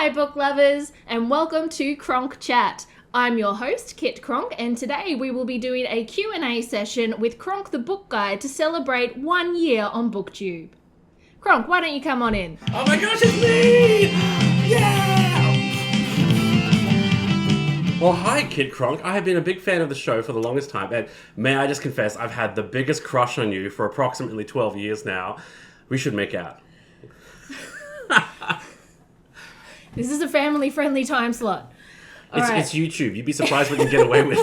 Hi book lovers, and welcome to Cronk Chat. I'm your host, Kit Cronk, and today we will be doing a Q&A session with Cronk the Book Guy to celebrate 1 year on BookTube. Cronk, why don't you come on in? Oh my gosh, it's me! Yeah! Well, hi, Kid Cronk. I have been a big fan of the show for the longest time, and may I just confess, I've had the biggest crush on you for approximately 12 years now. We should make out. This is a family-friendly time slot. It's YouTube. You'd be surprised what you can get away with.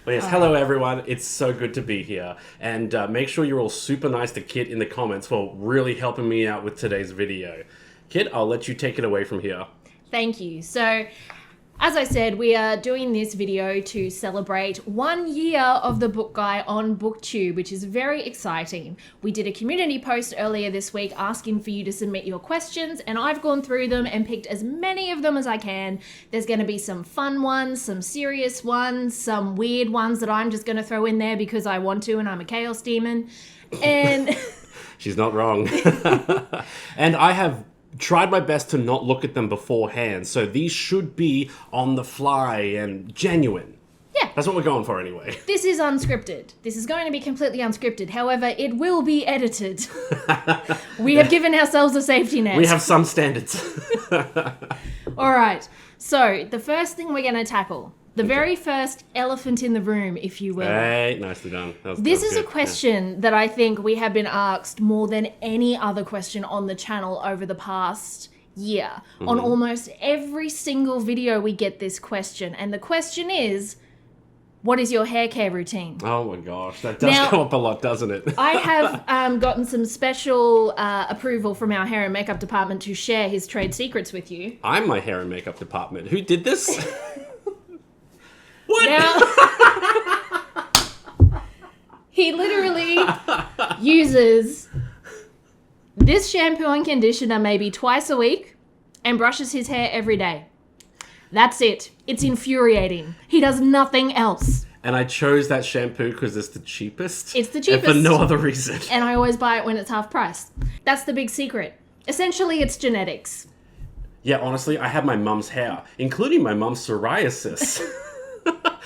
But yes, hello everyone. It's so good to be here. And make sure you're all super nice to Kit in the comments for really helping me out with today's video. Kit, I'll let you take it away from here. Thank you. So, as I said, we are doing this video to celebrate 1 year of the Book Guy on BookTube, which is very exciting. We did a community post earlier this week asking for you to submit your questions, and I've gone through them and picked as many of them as I can. There's going to be some fun ones, some serious ones, some weird ones that I'm just going to throw in there because I want to and I'm a chaos demon. And She's not wrong. And I have tried my best to not look at them beforehand, so these should be on the fly and genuine. Yeah. That's what we're going for anyway. This is unscripted. This is going to be completely unscripted. However, it will be edited. We have given ourselves a safety net. We have some standards. All right. So, the first thing we're going to tackle, the very first elephant in the room, if you will. Hey, nicely done. This is a question that I think we have been asked more than any other question on the channel over the past year. Mm-hmm. On almost every single video we get this question. And the question is, what is your hair care routine? Oh my gosh, that does come up a lot, doesn't it? I have gotten some special approval from our hair and makeup department to share his trade secrets with you. I'm my hair and makeup department. Who did this? What? Now, he literally uses this shampoo and conditioner maybe twice a week and brushes his hair every day. That's it. It's infuriating. He does nothing else. And I chose that shampoo because it's the cheapest. It's the cheapest. And for no other reason. And I always buy it when it's half price. That's the big secret. Essentially, it's genetics. Yeah, honestly, I have my mum's hair, including my mum's psoriasis.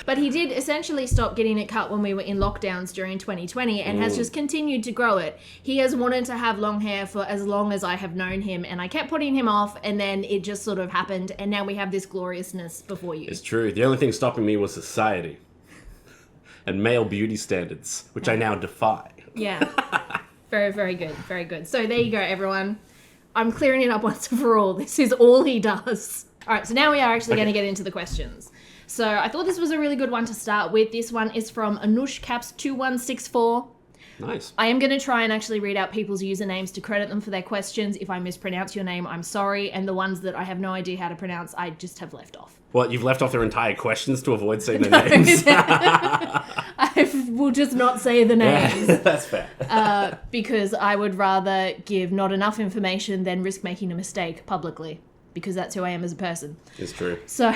But he did essentially stop getting it cut when we were in lockdowns during 2020 and has just continued to grow it. He has wanted to have long hair for as long as I have known him, and I kept putting him off, and then it just sort of happened, and now we have this gloriousness before you. It's true. The only thing stopping me was society and male beauty standards, which I now defy. Yeah. Very, very good. Very good. So there you go, everyone. I'm clearing it up once and for all. This is all he does. All right, so now we are actually going to get into the questions. So I thought this was a really good one to start with. This one is from AnushCaps2164. Nice. I am going to try and actually read out people's usernames to credit them for their questions. If I mispronounce your name, I'm sorry. And the ones that I have no idea how to pronounce, I just have left off. What, you've left off their entire questions to avoid saying their names? I will just not say the names. Yeah, that's fair. Because I would rather give not enough information than risk making a mistake publicly. Because that's who I am as a person. It's true. So,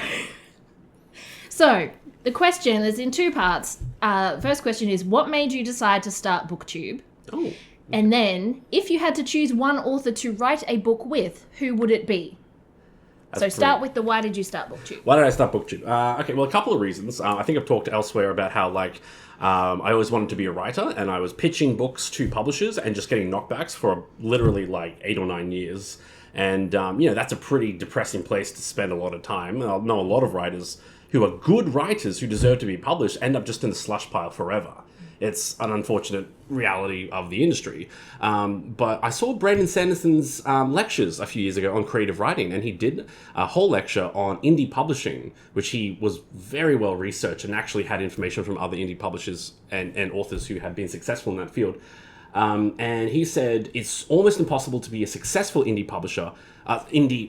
the question is in two parts. First question is, what made you decide to start BookTube? Oh. And then, if you had to choose one author to write a book with, who would it be? So start with the why did you start BookTube? Why did I start BookTube? Okay, well, a couple of reasons. I think I've talked elsewhere about how, I always wanted to be a writer, and I was pitching books to publishers and just getting knockbacks for literally 8 or 9 years. And, that's a pretty depressing place to spend a lot of time. I know a lot of writers who are good writers who deserve to be published end up just in the slush pile forever. It's an unfortunate reality of the industry. But I saw Brandon Sanderson's lectures a few years ago on creative writing, and he did a whole lecture on indie publishing, which he was very well researched and actually had information from other indie publishers and authors who had been successful in that field. And he said it's almost impossible to be a successful indie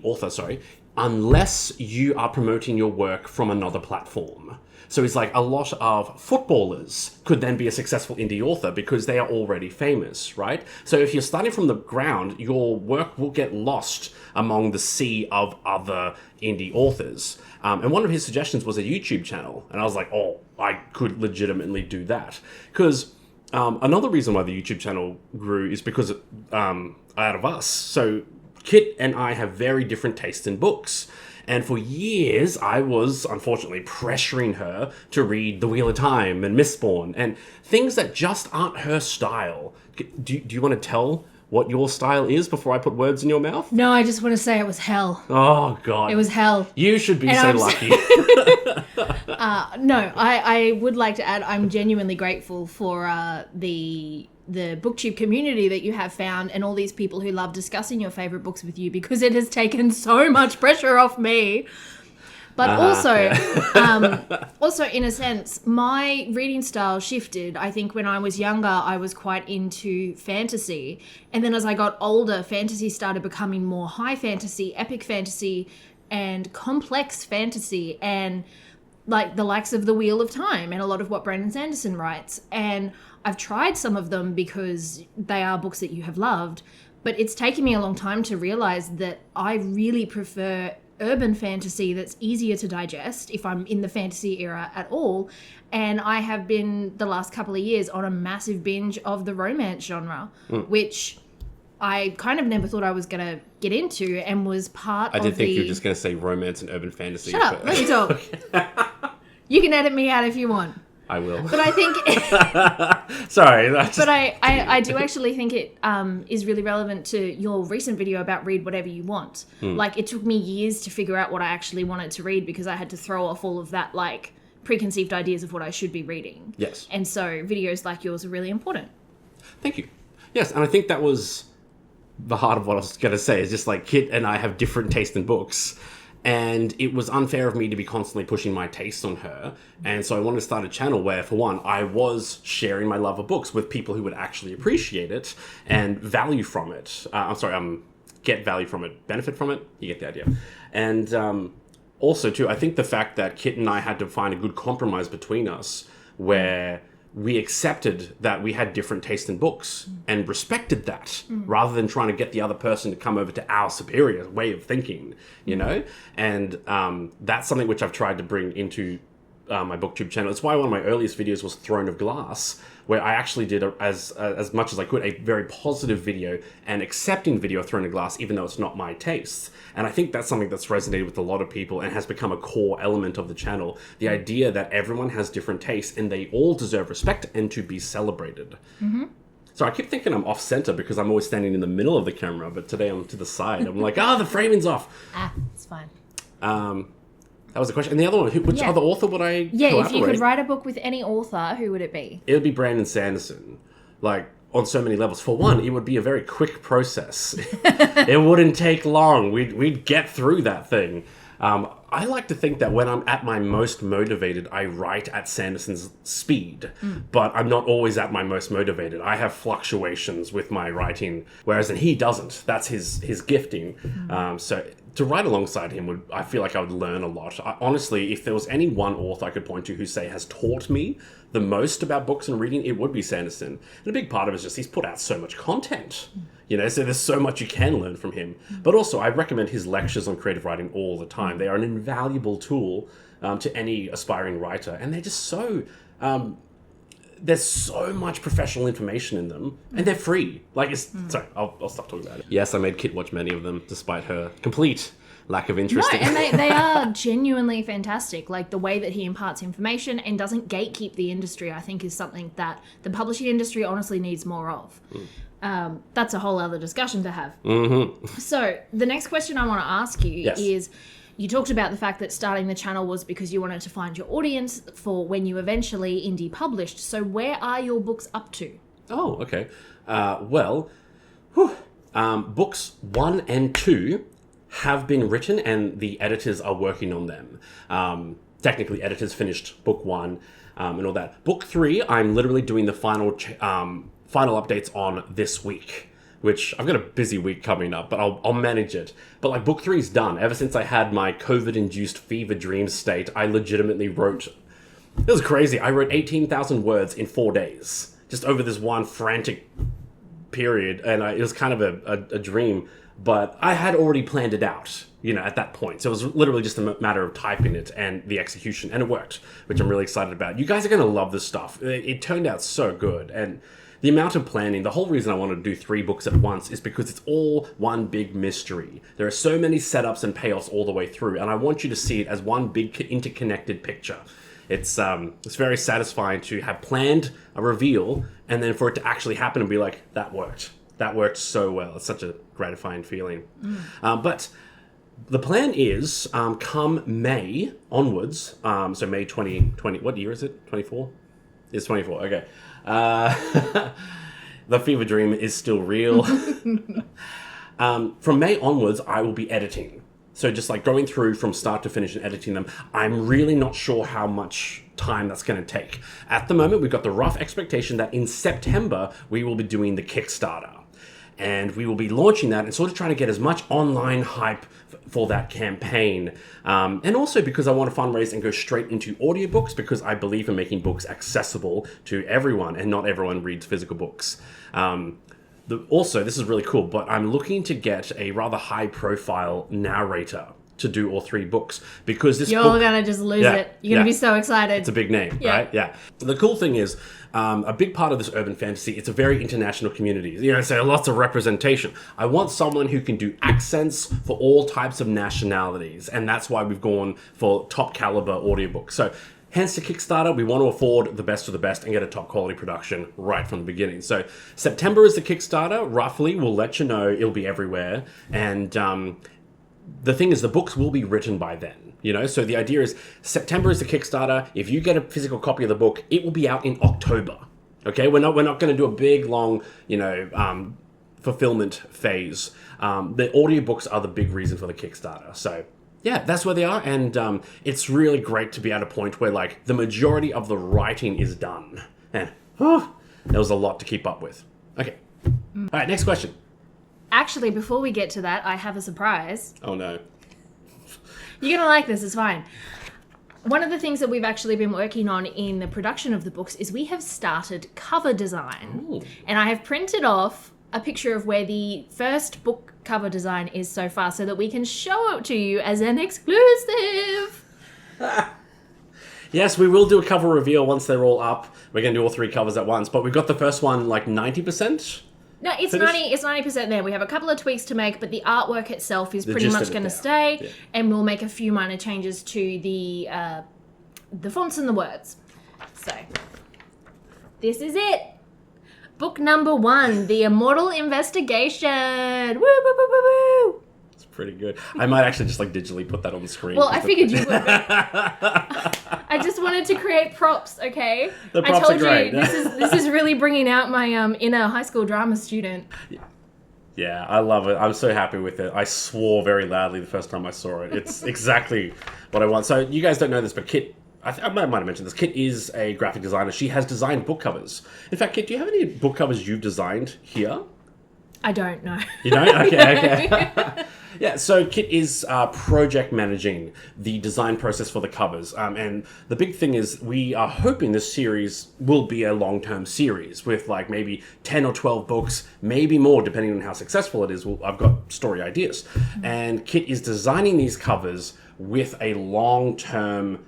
author, unless you are promoting your work from another platform. So it's like a lot of footballers could then be a successful indie author because they are already famous, right? So if you're starting from the ground, your work will get lost among the sea of other indie authors. And one of his suggestions was a YouTube channel. And I was like, oh, I could legitimately do that. Because another reason why the YouTube channel grew is because out of us. So Kit and I have very different tastes in books. And for years, I was, unfortunately, pressuring her to read The Wheel of Time and Mistborn and things that just aren't her style. Do you want to tell what your style is before I put words in your mouth? No, I just want to say it was hell. Oh, God. It was hell. You should be so lucky. No, I would like to add, I'm genuinely grateful for the booktube community that you have found and all these people who love discussing your favorite books with you, because it has taken so much pressure off me. But also in a sense, my reading style shifted. I think when I was younger, I was quite into fantasy. And then as I got older, fantasy started becoming more high fantasy, epic fantasy, and complex fantasy, and like the likes of The Wheel of Time and a lot of what Brandon Sanderson writes. And I've tried some of them because they are books that you have loved, but it's taken me a long time to realize that I really prefer urban fantasy that's easier to digest if I'm in the fantasy era at all. And I have been, the last couple of years, on a massive binge of the romance genre, which I kind of never thought I was going to get into, and was part of I did think you were just going to say romance and urban fantasy. Shut up, let me talk. You can edit me out if you want. I will. But I think... Sorry. But I do actually think it is really relevant to your recent video about read whatever you want. Like, it took me years to figure out what I actually wanted to read, because I had to throw off all of that, like, preconceived ideas of what I should be reading. Yes. And so videos like yours are really important. Thank you. Yes, and I think that was the heart of what I was going to say, is just like Kit and I have different taste in books. And it was unfair of me to be constantly pushing my taste on her. And so I wanted to start a channel where, for one, I was sharing my love of books with people who would actually appreciate it and value from it. Get value from it, benefit from it. You get the idea. And also, too, I think the fact that Kit and I had to find a good compromise between us where we accepted that we had different taste in books and respected that, rather than trying to get the other person to come over to our superior way of thinking, you know? And that's something which I've tried to bring into my booktube channel. It's why one of my earliest videos was Throne of Glass, where I actually did, as much as I could, a very positive video and accepting video of Throne of Glass, even though it's not my taste. And I think that's something that's resonated with a lot of people and has become a core element of the channel. The idea that everyone has different tastes and they all deserve respect and to be celebrated. So I keep thinking I'm off center because I'm always standing in the middle of the camera, but today I'm to the side. I'm like, the framing's off. It's fine. That was the question. And the other one, which other author would I collaborate? If you could write a book with any author, who would it be? It would be Brandon Sanderson. Like, on so many levels. For one, it would be a very quick process. It wouldn't take long. We'd get through that thing. I like to think that when I'm at my most motivated, I write at Sanderson's speed, but I'm not always at my most motivated. I have fluctuations with my writing, whereas he doesn't. That's his gifting. So to write alongside him, I feel like I would learn a lot. Honestly, if there was any one author I could point to who, say, has taught me the most about books and reading, it would be Sanderson. And a big part of it is just he's put out so much content. You know, so there's so much you can learn from him. But also, I recommend his lectures on creative writing all the time. They are an invaluable tool to any aspiring writer. And they're just so... there's so much professional information in them, and they're free. Like, sorry, I'll stop talking about it. Yes, I made Kit watch many of them, despite her complete lack of interest. No, and they are genuinely fantastic. Like, the way that he imparts information and doesn't gatekeep the industry, I think, is something that the publishing industry honestly needs more of. That's a whole other discussion to have. So the next question I want to ask you is, you talked about the fact that starting the channel was because you wanted to find your audience for when you eventually indie published. So where are your books up to? Oh, okay. Books 1 and 2 have been written and the editors are working on them. Technically, editors finished book 1 and all that. Book 3, I'm literally doing the final updates on this week, which I've got a busy week coming up, but I'll manage it. But like, book 3 is done. Ever since I had my COVID-induced fever dream state, I legitimately wrote... It was crazy. I wrote 18,000 words in 4 days, just over this one frantic period, and it was kind of a dream, but I had already planned it out, you know, at that point. So it was literally just a matter of typing it and the execution, and it worked, which I'm really excited about. You guys are going to love this stuff. It turned out so good, and the amount of planning, the whole reason I wanted to do 3 books at once is because it's all one big mystery. There are so many setups and payoffs all the way through, and I want you to see it as one big interconnected picture. It's very satisfying to have planned a reveal and then for it to actually happen and be like, that worked. That worked so well. It's such a gratifying feeling. But the plan is come May onwards, so May 2020, what year is it? 24? It's 24, okay. The fever dream is still real. From May onwards, I will be editing. So just like going through from start to finish and editing them, I'm really not sure how much time that's going to take. At the moment, we've got the rough expectation that in September, we will be doing the Kickstarter. And we will be launching that and sort of trying to get as much online hype for that campaign. And also because I want to fundraise and go straight into audiobooks because I believe in making books accessible to everyone and not everyone reads physical books. Also, this is really cool, but I'm looking to get a rather high-profile narrator to do all 3 books because this You're book... gonna just lose it. You're gonna be so excited. It's a big name, right? Yeah. The cool thing is, a big part of this urban fantasy, it's a very international community. You know, so lots of representation. I want someone who can do accents for all types of nationalities, and that's why we've gone for top caliber audiobooks. So hence the Kickstarter, we want to afford the best of the best and get a top quality production right from the beginning. So September is the Kickstarter, roughly. We'll let you know. It'll be everywhere. And the thing is, the books will be written by then. You know, so the idea is September is the Kickstarter. If you get a physical copy of the book, it will be out in October. Okay, we're not going to do a big, long, fulfillment phase. The audiobooks are the big reason for the Kickstarter. So yeah, that's where they are, and it's really great to be at a point where like the majority of the writing is done, and there was a lot to keep up with. Okay, all right, next question. Actually, before we get to that, I have a surprise. Oh no. You're gonna like this, it's fine. One of the things that we've actually been working on in the production of the books is we have started cover design. Ooh. And I have printed off a picture of where the first book cover design is so far so that we can show it to you as an exclusive. Yes, we will do a cover reveal once they're all up. We're going to do all 3 covers at once, but we've got the first one like 90%. No, it's finished? 90% there. We have a couple of tweaks to make, but the artwork itself is pretty much going to stay, yeah. And we'll make a few minor changes to the fonts and the words. So, this is it. Book number 1, The Immortal Investigation. Woo, woo, woo, woo, woo. It's pretty good. I might actually just like digitally put that on the screen. Well, I figured you would. I just wanted to create props, okay? The props are great. This is really bringing out my inner high school drama student. Yeah, I love it. I'm so happy with it. I swore very loudly the first time I saw it. It's exactly what I want. So you guys don't know this, but Kit, I might have mentioned this. Kit is a graphic designer. She has designed book covers. In fact, Kit, do you have any book covers you've designed here? I don't know. You don't? Okay. Yeah, so Kit is project managing the design process for the covers. And the big thing is we are hoping this series will be a long-term series with like maybe 10 or 12 books, maybe more, depending on how successful it is. I've got story ideas. Mm-hmm. And Kit is designing these covers with a long-term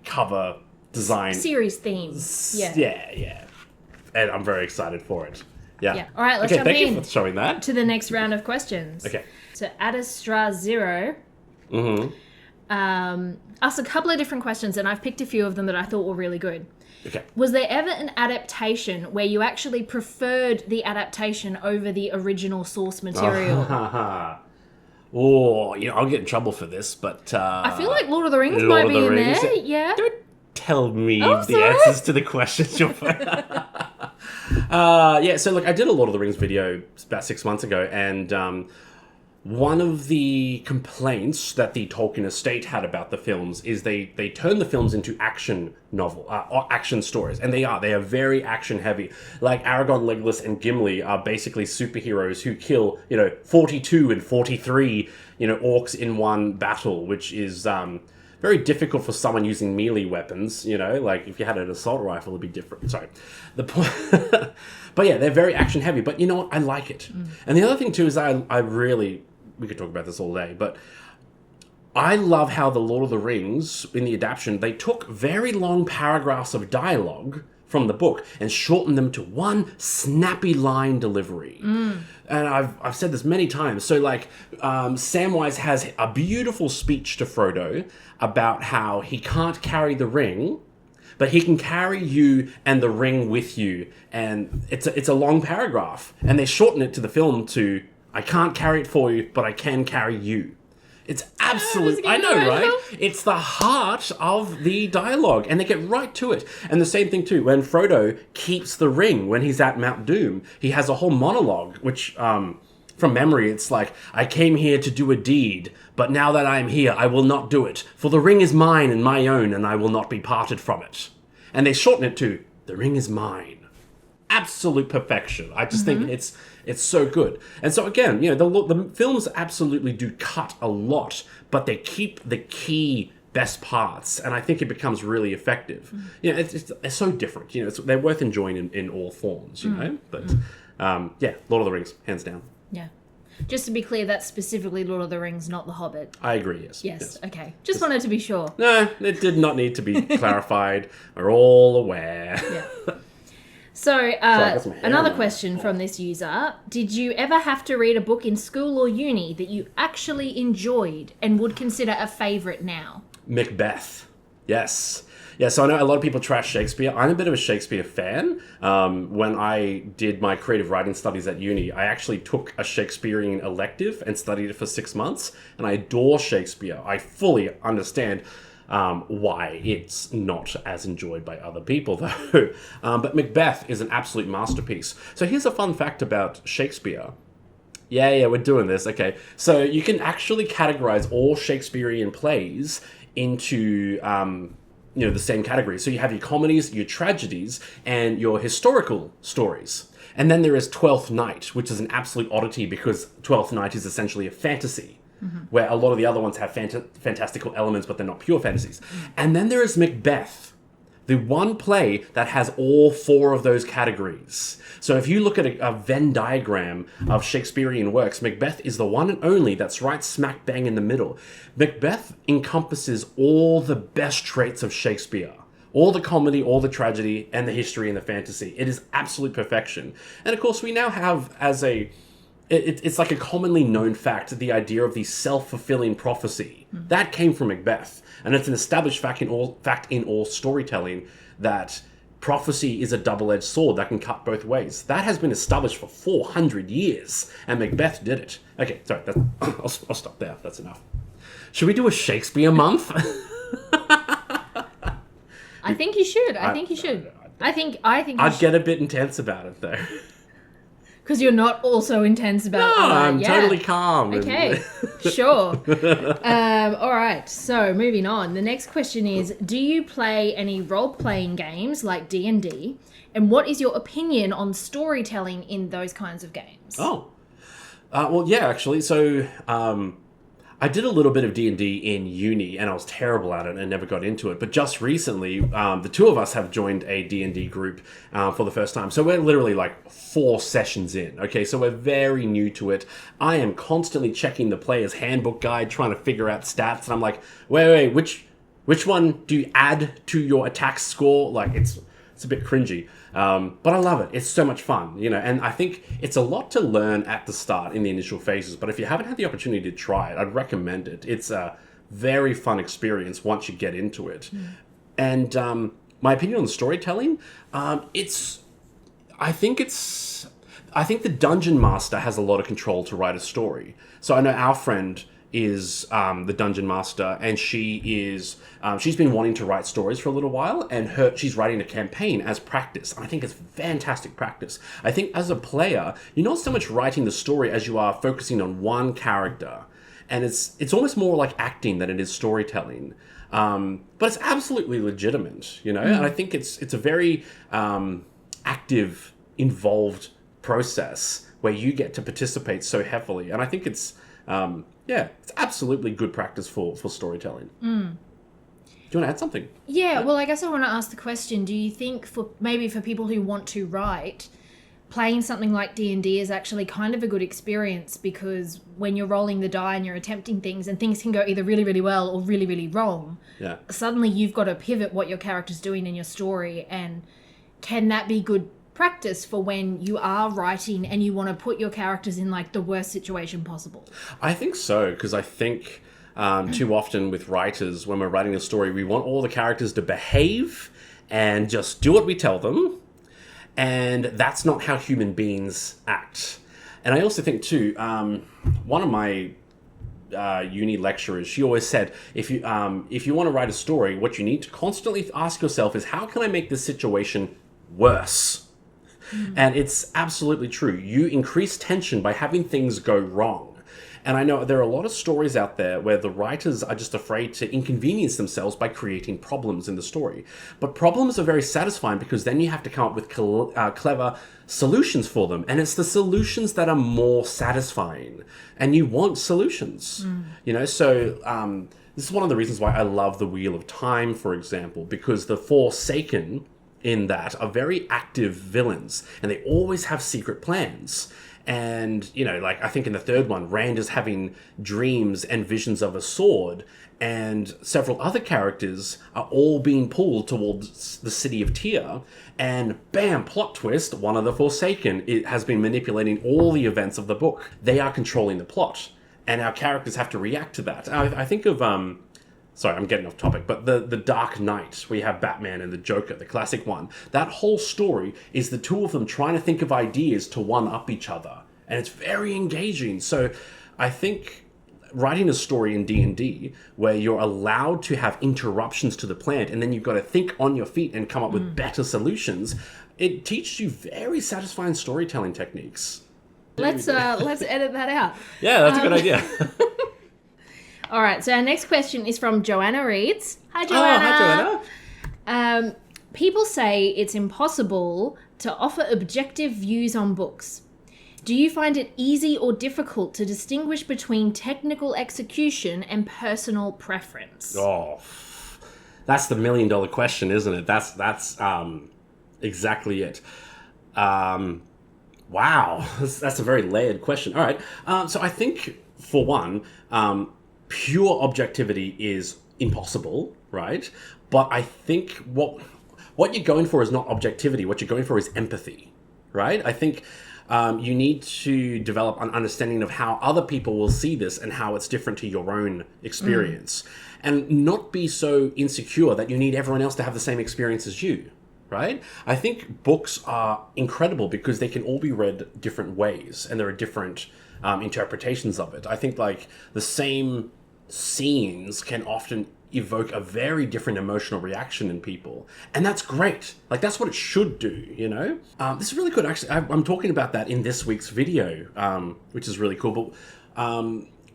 cover design. Series themes. Yeah. Yeah. And I'm very excited for it. Yeah. All right, let's jump in. Thank you for showing that. To the next round of questions. Okay. So Adastra Zero asked a couple of different questions, and I've picked a few of them that I thought were really good. Okay. Was there ever an adaptation where you actually preferred the adaptation over the original source material? Oh, I'll get in trouble for this, but... I feel like Lord of the Rings might be in there, yeah. Don't tell me the sorry. answers to the questions you're... so look, I did a Lord of the Rings video about 6 months ago, and one of the complaints that the Tolkien estate had about the films is they turned the films into action action stories, and they are very action heavy. Like Aragorn, Legolas, and Gimli are basically superheroes who kill 42 and 43 orcs in one battle, which is very difficult for someone using melee weapons, like if you had an assault rifle, it'd be different. Sorry. The point, but yeah, they're very action heavy, but you know what? I like it. And the other thing too is I really, we could talk about this all day, but I love how the Lord of the Rings, in the adaptation, they took very long paragraphs of dialogue from the book and shorten them to one snappy line delivery. And I've said this many times. So like Samwise has a beautiful speech to Frodo about how he can't carry the ring, but he can carry you and the ring with you. And it's a long paragraph. And they shorten it to the film to, I can't carry it for you, but I can carry you. It's absolute. I know, right? It's the heart of the dialogue, and they get right to it. And the same thing too, when Frodo keeps the ring when he's at Mount Doom, he has a whole monologue, which, from memory, it's like, I came here to do a deed, but now that I am here, I will not do it. For the ring is mine and my own, and I will not be parted from it. And they shorten it to, the ring is mine. Absolute perfection. I just think it's so good. And so again, the films absolutely do cut a lot, but they keep the key best parts, and I think it becomes really effective. It's so different. They're worth enjoying in all forms. But Lord of the Rings, hands down. Yeah. Just to be clear, that's specifically Lord of the Rings, not The Hobbit. I agree. Yes. Okay. Just wanted to be sure. No, it did not need to be clarified. We're all aware. Yeah. So, another question from this user. Did you ever have to read a book in school or uni that you actually enjoyed and would consider a favourite now? Macbeth. Yes. Yeah, so I know a lot of people trash Shakespeare. I'm a bit of a Shakespeare fan. When I did my creative writing studies at uni, I actually took a Shakespearean elective and studied it for 6 months. And I adore Shakespeare. I fully understand why it's not as enjoyed by other people, though. But Macbeth is an absolute masterpiece. So here's a fun fact about Shakespeare. Yeah, we're doing this. Okay. So you can actually categorize all Shakespearean plays into, the same category. So you have your comedies, your tragedies, and your historical stories. And then there is Twelfth Night, which is an absolute oddity because Twelfth Night is essentially a fantasy. Where a lot of the other ones have fantastical elements, but they're not pure fantasies. And then there is Macbeth, the one play that has all 4 of those categories. So if you look at a Venn diagram of Shakespearean works, Macbeth is the one and only that's right smack bang in the middle. Macbeth encompasses all the best traits of Shakespeare. All the comedy, all the tragedy, and the history and the fantasy. It is absolute perfection. And of course, we now have it's like a commonly known fact, the idea of the self-fulfilling prophecy. That came from Macbeth. And it's an established fact in all storytelling that prophecy is a double-edged sword that can cut both ways. That has been established for 400 years, and Macbeth did it. Okay, sorry, I'll stop there. That's enough. Should we do a Shakespeare month? I think you should. I think I'd get a bit intense about it, though. Because you're not also intense about it. No, I'm totally calm. Okay, sure. All right, so moving on. The next question is, do you play any role-playing games like D&D? And what is your opinion on storytelling in those kinds of games? Well, yeah, actually. So I did a little bit of D&D in uni, and I was terrible at it and never got into it. But just recently, the 2 of us have joined a D&D group for the first time. So we're literally like 4 sessions in, okay? So we're very new to it. I am constantly checking the player's handbook guide, trying to figure out stats. And I'm like, wait, which one do you add to your attack score? Like, it's a bit cringy. But I love it. It's so much fun, and I think it's a lot to learn at the start in the initial phases. But if you haven't had the opportunity to try it, I'd recommend it. It's a very fun experience once you get into it. And my opinion on storytelling, I think the dungeon master has a lot of control to write a story. So I know our friend is the dungeon master, and she's been wanting to write stories for a little while, and she's writing a campaign as practice. And I think it's fantastic practice. I think as a player, you're not so much writing the story as you are focusing on one character, and it's almost more like acting than it is storytelling. But it's absolutely legitimate, and I think it's a very active, involved process where you get to participate so heavily, and I think it's absolutely good practice for storytelling. Do you want to add something? Yeah, well, I guess I want to ask the question, do you think for people who want to write, playing something like D&D is actually kind of a good experience, because when you're rolling the die and you're attempting things, and things can go either really, really well or really, really wrong, suddenly you've got to pivot what your character's doing in your story, and can that be good practice for when you are writing and you want to put your characters in like the worst situation possible? I think so, because I think too often with writers, when we're writing a story, we want all the characters to behave and just do what we tell them. And that's not how human beings act. And I also think too, one of my uni lecturers, she always said, if you want to write a story, what you need to constantly ask yourself is, how can I make this situation worse? And it's absolutely true. You increase tension by having things go wrong. And I know there are a lot of stories out there where the writers are just afraid to inconvenience themselves by creating problems in the story. But problems are very satisfying because then you have to come up with clever solutions for them. And it's the solutions that are more satisfying. And you want solutions, you know? So this is one of the reasons why I love The Wheel of Time, for example, because the Forsaken in that are very active villains and they always have secret plans. And, you know, like I think in the third one, Rand is having dreams and visions of a sword, and several other characters are all being pulled towards the city of Tyr. And bam, plot twist, one of the Forsaken has been manipulating all the events of the book. They are controlling the plot, and our characters have to react to that. I think of, sorry, I'm getting off topic, but the Dark Knight, where you have Batman and the Joker, the classic one. That whole story is the two of them trying to think of ideas to one-up each other. And it's very engaging. So I think writing a story in D&D where you're allowed to have interruptions to the plan and then you've got to think on your feet and come up with better solutions, it teaches you very satisfying storytelling techniques. Let's edit that out. Yeah, that's a good idea. All right, so our next question is from Joanna Reeds. Hi, Joanna. Oh, hi, Joanna. People say it's impossible to offer objective views on books. Do you find it easy or difficult to distinguish between technical execution and personal preference? Oh, that's the $1 million question, isn't it? That's exactly it. Wow, that's a very layered question. All right, so I think for one, pure objectivity is impossible, right? But I think what you're going for is not objectivity. What you're going for is empathy, right? I think you need to develop an understanding of how other people will see this and how it's different to your own experience. And not be so insecure that you need everyone else to have the same experience as you, right? I think books are incredible because they can all be read different ways and there are different interpretations of it. I think like the same scenes can often evoke a very different emotional reaction in people, and that's great. Like that's what it should do, you know. This is really good. Actually, I'm talking about that in this week's video, which is really cool. But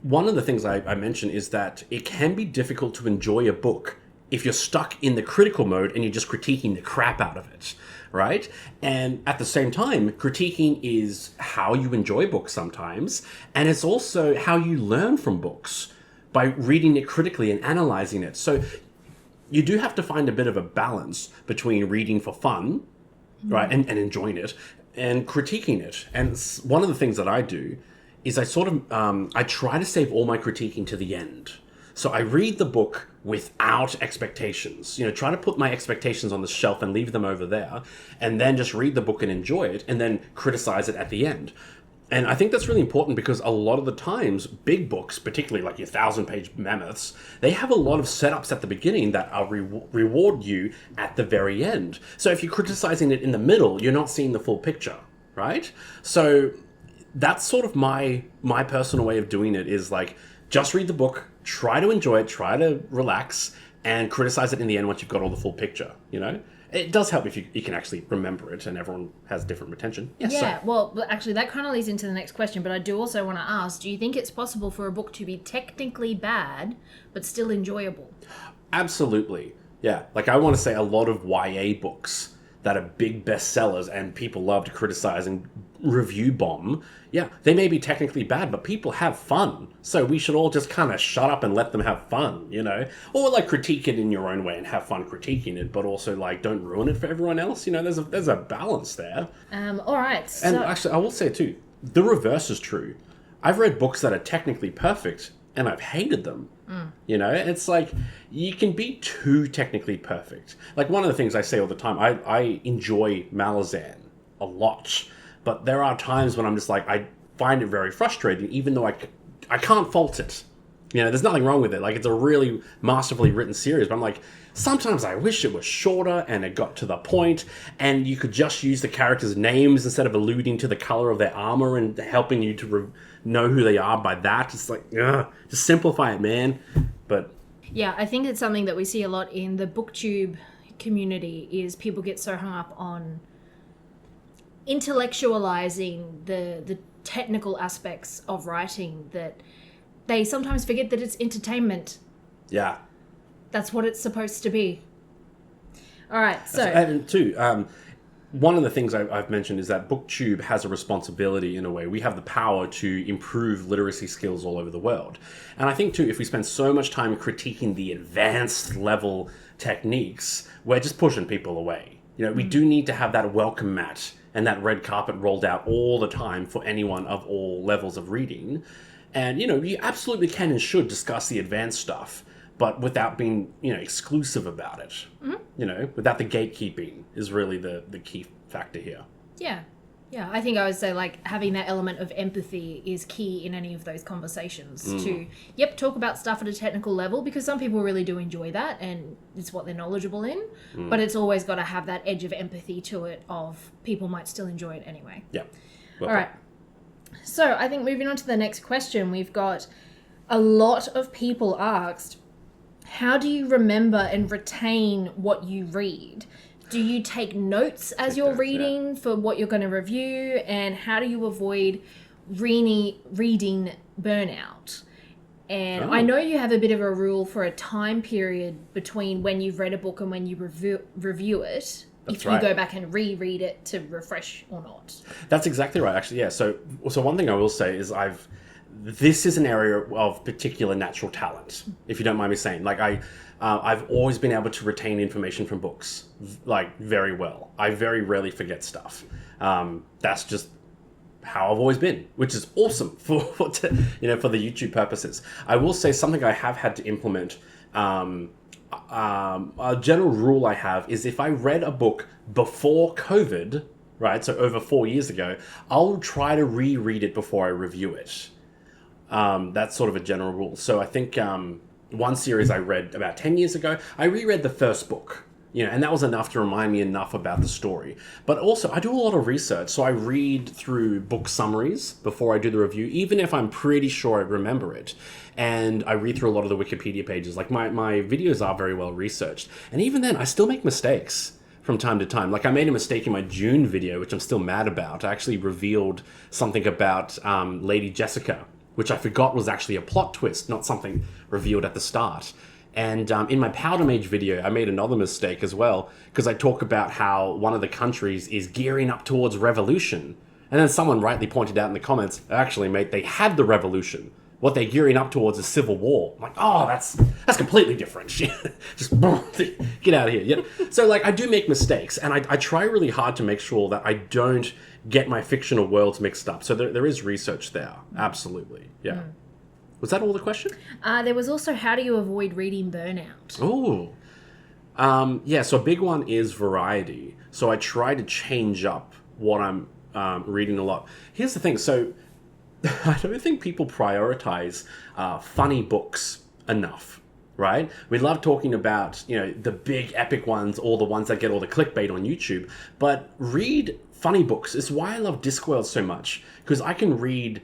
one of the things I mentioned is that it can be difficult to enjoy a book if you're stuck in the critical mode and you're just critiquing the crap out of it, right? And at the same time, critiquing is how you enjoy books sometimes, and it's also how you learn from books, by reading it critically and analyzing it. So you do have to find a bit of a balance between reading for fun, right, and enjoying it, and critiquing it. And one of the things that I do is I sort of, I try to save all my critiquing to the end. So I read the book without expectations, you know, try to put my expectations on the shelf and leave them over there, and then just read the book and enjoy it, and then criticize it at the end. And I think that's really important because a lot of the times, big books, particularly like your 1,000-page mammoths, they have a lot of setups at the beginning that are reward you at the very end. So if you're criticizing it in the middle, you're not seeing the full picture, right? So that's sort of my personal way of doing it is like, just read the book, try to enjoy it, try to relax, and criticize it in the end once you've got all the full picture, you know? It does help if you can actually remember it, and everyone has different retention. Yes, yeah, so. well, actually, that kind of leads into the next question, but I do also want to ask, do you think it's possible for a book to be technically bad, but still enjoyable? Absolutely, yeah. Like, I want to say a lot of YA books that are big bestsellers and people love to criticize and review bomb, yeah, they may be technically bad, but people have fun. So we should all just kind of shut up and let them have fun, you know? Or like critique it in your own way and have fun critiquing it, but also like don't ruin it for everyone else. You know, there's a balance there. All right. So... And actually, I will say too, the reverse is true. I've read books that are technically perfect and I've hated them. You know, it's like, you can be too technically perfect. Like, one of the things I say all the time, I enjoy Malazan a lot, but there are times when I'm just like, I find it very frustrating, even though I can't fault it. You know, there's nothing wrong with it. Like, it's a really masterfully written series, but I'm like, sometimes I wish it was shorter and it got to the point, and you could just use the characters' names instead of alluding to the color of their armor and helping you to know who they are by that. It's like, just simplify it, man. But yeah, I think it's something that we see a lot in the booktube community, is people get so hung up on intellectualizing the technical aspects of writing that they sometimes forget that it's entertainment. yeah. That's what it's supposed to be. All right, so... And too, one of the things I've mentioned is that BookTube has a responsibility in a way. We have the power to improve literacy skills all over the world. And I think too, if we spend so much time critiquing the advanced level techniques, we're just pushing people away. You know, we do need to have that welcome mat and that red carpet rolled out all the time for anyone of all levels of reading. And, you know, you absolutely can and should discuss the advanced stuff, but without being, you know, exclusive about it. You know, without the gatekeeping is really the key factor here. Yeah. Yeah, I think I would say, like, having that element of empathy is key in any of those conversations to, talk about stuff at a technical level, because some people really do enjoy that and it's what they're knowledgeable in, but it's always got to have that edge of empathy to it of people might still enjoy it anyway. Yeah. All right. So I think moving on to the next question, we've got a lot of people asked, how do you remember and retain what you read? Do you take notes as you're reading for what you're going to review? And how do you avoid reading burnout? And I know you have a bit of a rule for a time period between when you've read a book and when you review it. That's if you go back and reread it to refresh or not. That's exactly right, actually, yeah. So one thing I will say is this is an area of particular natural talent, if you don't mind me saying. Like, I've always been able to retain information from books, like, very well. I very rarely forget stuff. That's just how I've always been, which is awesome for the YouTube purposes. I will say something I have had to implement. A general rule I have is, if I read a book before COVID, right, so over 4 years ago, I'll try to reread it before I review it. That's sort of a general rule. So I think one series I read about 10 years ago, I reread the first book, and that was enough to remind me enough about the story. But also, I do a lot of research, so I read through book summaries before I do the review, even if I'm pretty sure I remember it. And I read through a lot of the Wikipedia pages. Like, my videos are very well researched. And even then, I still make mistakes from time to time. Like, I made a mistake in my June video, which I'm still mad about. I actually revealed something about Lady Jessica, which I forgot was actually a plot twist, not something revealed at the start. And in my Powder Mage video, I made another mistake as well, because I talk about how one of the countries is gearing up towards revolution. And then someone rightly pointed out in the comments, actually, mate, they had the revolution. What they're gearing up towards is civil war. I'm like, oh, that's completely different. Just get out of here. Yeah. So, like, I do make mistakes, and I try really hard to make sure that I don't get my fictional worlds mixed up. So there is research there. Absolutely. Yeah. Was that all the question? There was also, how do you avoid reading burnout? Oh. Yeah, so a big one is variety. So I try to change up what I'm reading a lot. Here's the thing. So I don't think people prioritize funny books enough, right? We love talking about, the big epic ones, or the ones that get all the clickbait on YouTube, but read funny books. It's why I love Discworld so much, because I can read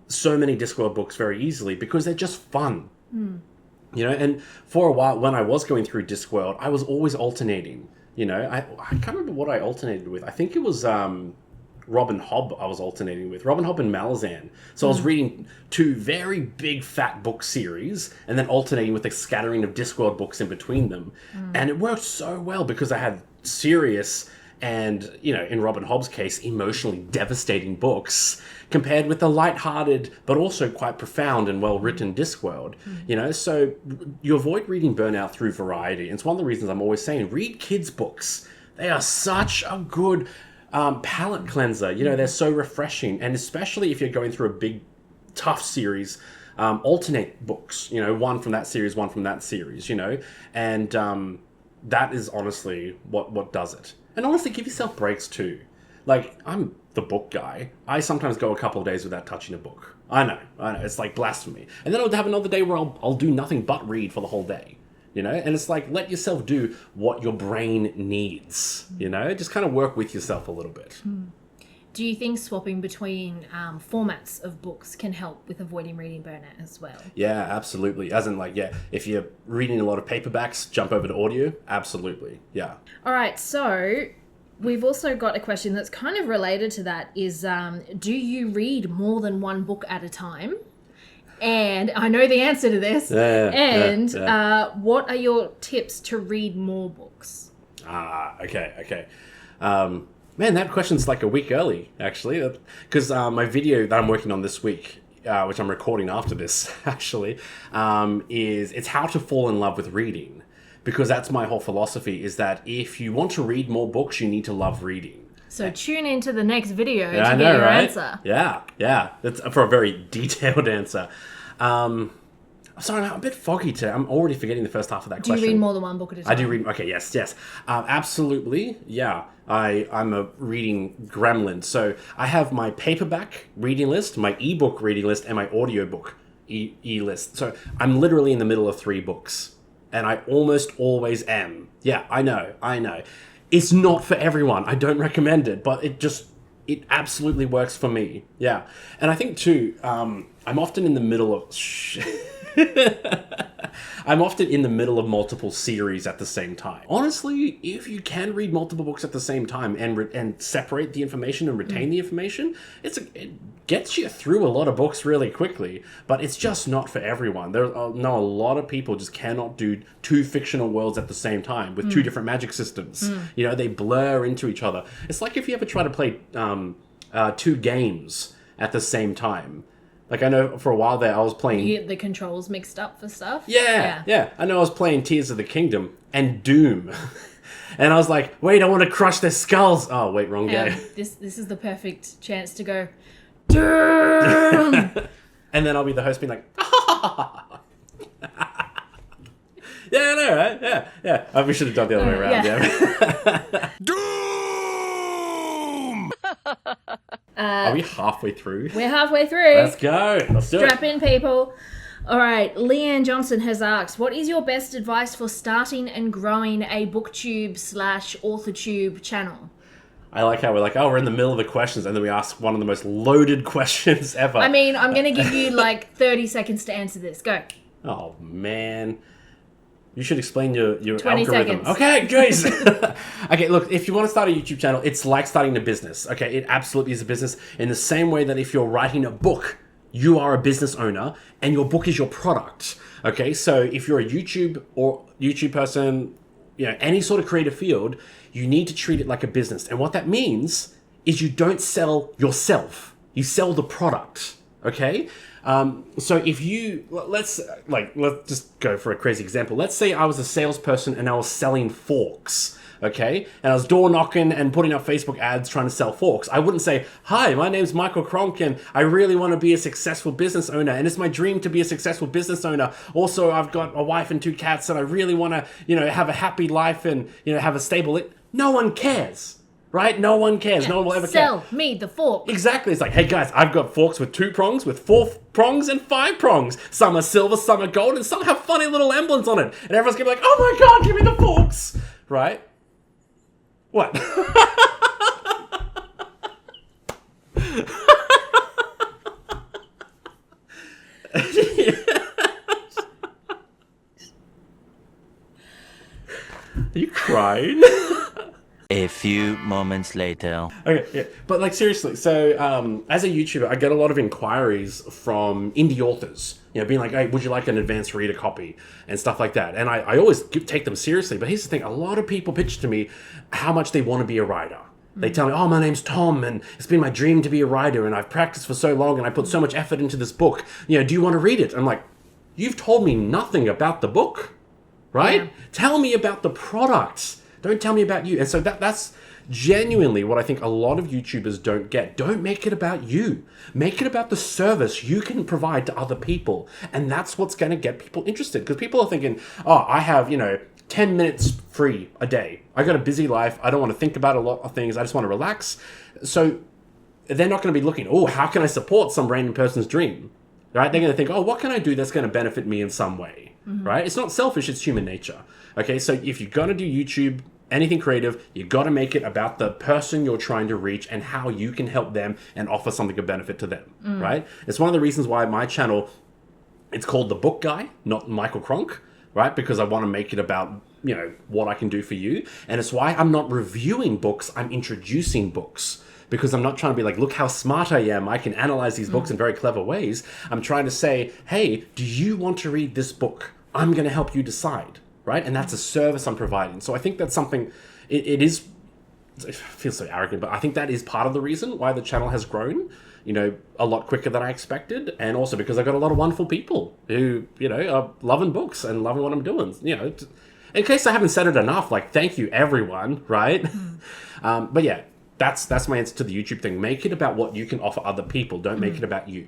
so many Discworld books very easily because they're just fun. And for a while when I was going through Discworld, I was always alternating. I can't remember what I alternated with. I think it was Robin Hobb I was alternating with. Robin Hobb and Malazan. So I was reading two very big fat book series and then alternating with a scattering of Discworld books in between them. And it worked so well because I had serious and, in Robin Hobb's case, emotionally devastating books compared with the lighthearted but also quite profound and well-written Discworld. So you avoid reading burnout through variety. And it's one of the reasons I'm always saying, read kids' books. They are such a good palate cleanser. They're so refreshing. And especially if you're going through a big, tough series alternate books, one from that series, one from that series, and that is honestly what does it. And honestly, give yourself breaks too. Like, I'm the book guy. I sometimes go a couple of days without touching a book. I know, it's like blasphemy. And then I'll have another day where I'll do nothing but read for the whole day. And it's like, let yourself do what your brain needs, just kind of work with yourself a little bit. Do you think swapping between formats of books can help with avoiding reading burnout as well? Yeah, absolutely. As in, if you're reading a lot of paperbacks, jump over to audio. Absolutely. Yeah. All right. So we've also got a question that's kind of related to that is, do you read more than one book at a time? And I know the answer to this. What are your tips to read more books? Okay. Man, that question's like a week early, actually. Because my video that I'm working on this week, which I'm recording after this, actually, it's how to fall in love with reading. Because that's my whole philosophy, is that if you want to read more books, you need to love reading. So tune into the next video to get your answer. Yeah. That's for a very detailed answer. Sorry, I'm a bit foggy today. I'm already forgetting the first half of that question. Do you read more than one book at a time? I do read. Okay, yes. Absolutely, yeah. I'm a reading gremlin. So I have my paperback reading list, my ebook reading list, and my audiobook e-list. So I'm literally in the middle of 3 books. And I almost always am. Yeah, I know. It's not for everyone. I don't recommend it, but it absolutely works for me. Yeah. And I think too, I'm often in the middle of multiple series at the same time. Honestly, if you can read multiple books at the same time and separate the information and retain the information, it gets you through a lot of books really quickly. But it's just not for everyone. A lot of people just cannot do 2 fictional worlds at the same time with 2 different magic systems. They blur into each other. It's like if you ever try to play 2 games at the same time. Like, I know for a while there, I was playing... You get the controls mixed up for stuff? Yeah. I know I was playing Tears of the Kingdom and Doom. And I was like, wait, I want to crush their skulls. Oh, wait, wrong game. This is the perfect chance to go, Doom! And then I'll be the host being like, yeah, I know, right? Yeah. We should have done the other way around, yeah. Doom! Are we halfway through? We're halfway through. Let's go. Let's do it. Strap in, people. All right. Leanne Johnson has asked, what is your best advice for starting and growing a booktube/authortube channel? I like how we're like, we're in the middle of the questions, and then we ask one of the most loaded questions ever. I mean, I'm going to give you 30 seconds to answer this. Go. Oh, man. You should explain your 20 algorithm. seconds. Okay, guys. Okay, look, if you want to start a YouTube channel, it's like starting a business. Okay, it absolutely is a business in the same way that if you're writing a book, you are a business owner and your book is your product. Okay, so if you're a YouTube person, any sort of creative field, you need to treat it like a business. And what that means is you don't sell yourself. You sell the product. Okay? So if let's just go for a crazy example. Let's say I was a salesperson and I was selling forks, okay? And I was door knocking and putting up Facebook ads trying to sell forks. I wouldn't say, hi, my name's Michael Cronk and I really want to be a successful business owner and it's my dream to be a successful business owner. Also, I've got a wife and 2 cats and I really want to, have a happy life and, have a stable... No one cares. Right? No one cares. No one will ever care. Sell me the fork. Exactly. It's like, hey guys, I've got forks with 2 prongs, with 4 prongs, and 5 prongs. Some are silver, some are gold, and some have funny little emblems on it. And everyone's gonna be like, oh my god, give me the forks! Right? What? Are you crying? A few moments later. Okay, yeah. But seriously, so as a YouTuber, I get a lot of inquiries from indie authors, being like, hey, would you like an advanced reader copy and stuff like that? And I always take them seriously. But here's the thing, a lot of people pitch to me how much they want to be a writer. They tell me, oh, my name's Tom, and it's been my dream to be a writer, and I've practiced for so long, and I put so much effort into this book. Do you want to read it? I'm like, you've told me nothing about the book, right? Yeah. Tell me about the product. Don't tell me about you. And so that's genuinely what I think a lot of YouTubers don't get. Don't make it about you. Make it about the service you can provide to other people. And that's what's going to get people interested. Because people are thinking, oh, I have, 10 minutes free a day. I got a busy life. I don't want to think about a lot of things. I just want to relax. So they're not going to be looking, oh, how can I support some random person's dream? Right? They're going to think, oh, what can I do that's going to benefit me in some way? Right? It's not selfish. It's human nature. Okay. So if you're going to do YouTube, anything creative, you got to make it about the person you're trying to reach and how you can help them and offer something of benefit to them, right? It's one of the reasons why my channel, it's called The Book Guy, not Michael Cronk, right? Because I want to make it about, what I can do for you. And it's why I'm not reviewing books, I'm introducing books. Because I'm not trying to be like, look how smart I am. I can analyze these books in very clever ways. I'm trying to say, hey, do you want to read this book? I'm going to help you decide. Right? And that's a service I'm providing. So I think that's something, it feels so arrogant, but I think that is part of the reason why the channel has grown, a lot quicker than I expected. And also because I've got a lot of wonderful people who, are loving books and loving what I'm doing. In case I haven't said it enough, like, thank you, everyone, right? But yeah, that's my answer to the YouTube thing. Make it about what you can offer other people. Don't make it about you.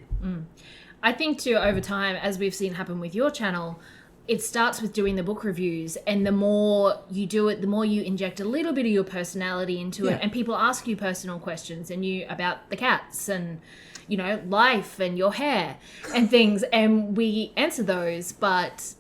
I think too, over time, as we've seen happen with your channel, it starts with doing the book reviews, and the more you do it, the more you inject a little bit of your personality into it, and people ask you personal questions and you about the cats and life and your hair and things, and we answer those, but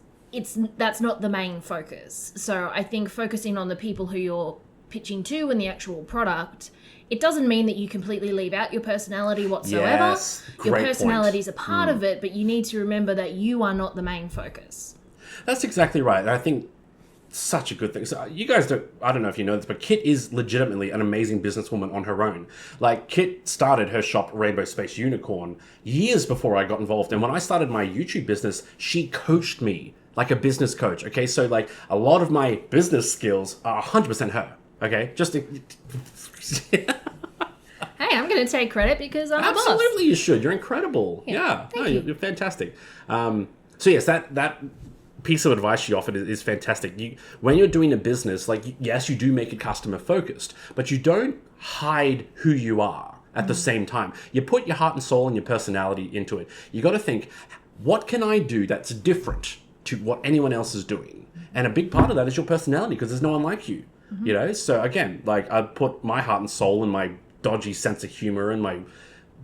that's not the main focus. So I think focusing on the people who you're pitching to and the actual product, it doesn't mean that you completely leave out your personality whatsoever. Yes, your great personality is point. a part of it, but you need to remember that you are not the main focus. That's exactly right. And I think such a good thing. So you guys I don't know if you know this, but Kit is legitimately an amazing businesswoman on her own. Like, Kit started her shop, Rainbow Space Unicorn, years before I got involved. And when I started my YouTube business, she coached me like a business coach. Okay. So like a lot of my business skills are 100% her. Okay. Hey, I'm going to take credit because I'm absolutely the boss. You should. You're incredible. Yeah. Thank you. You're fantastic. So yes, that piece of advice she offered is fantastic. When you're doing a business, like, yes, you do make it customer focused, but you don't hide who you are at the same time. You put your heart and soul and your personality into it. You got to think, what can I do that's different to what anyone else is doing? And a big part of that is your personality, because there's no one like you. So again, like, I put my heart and soul and my dodgy sense of humor and my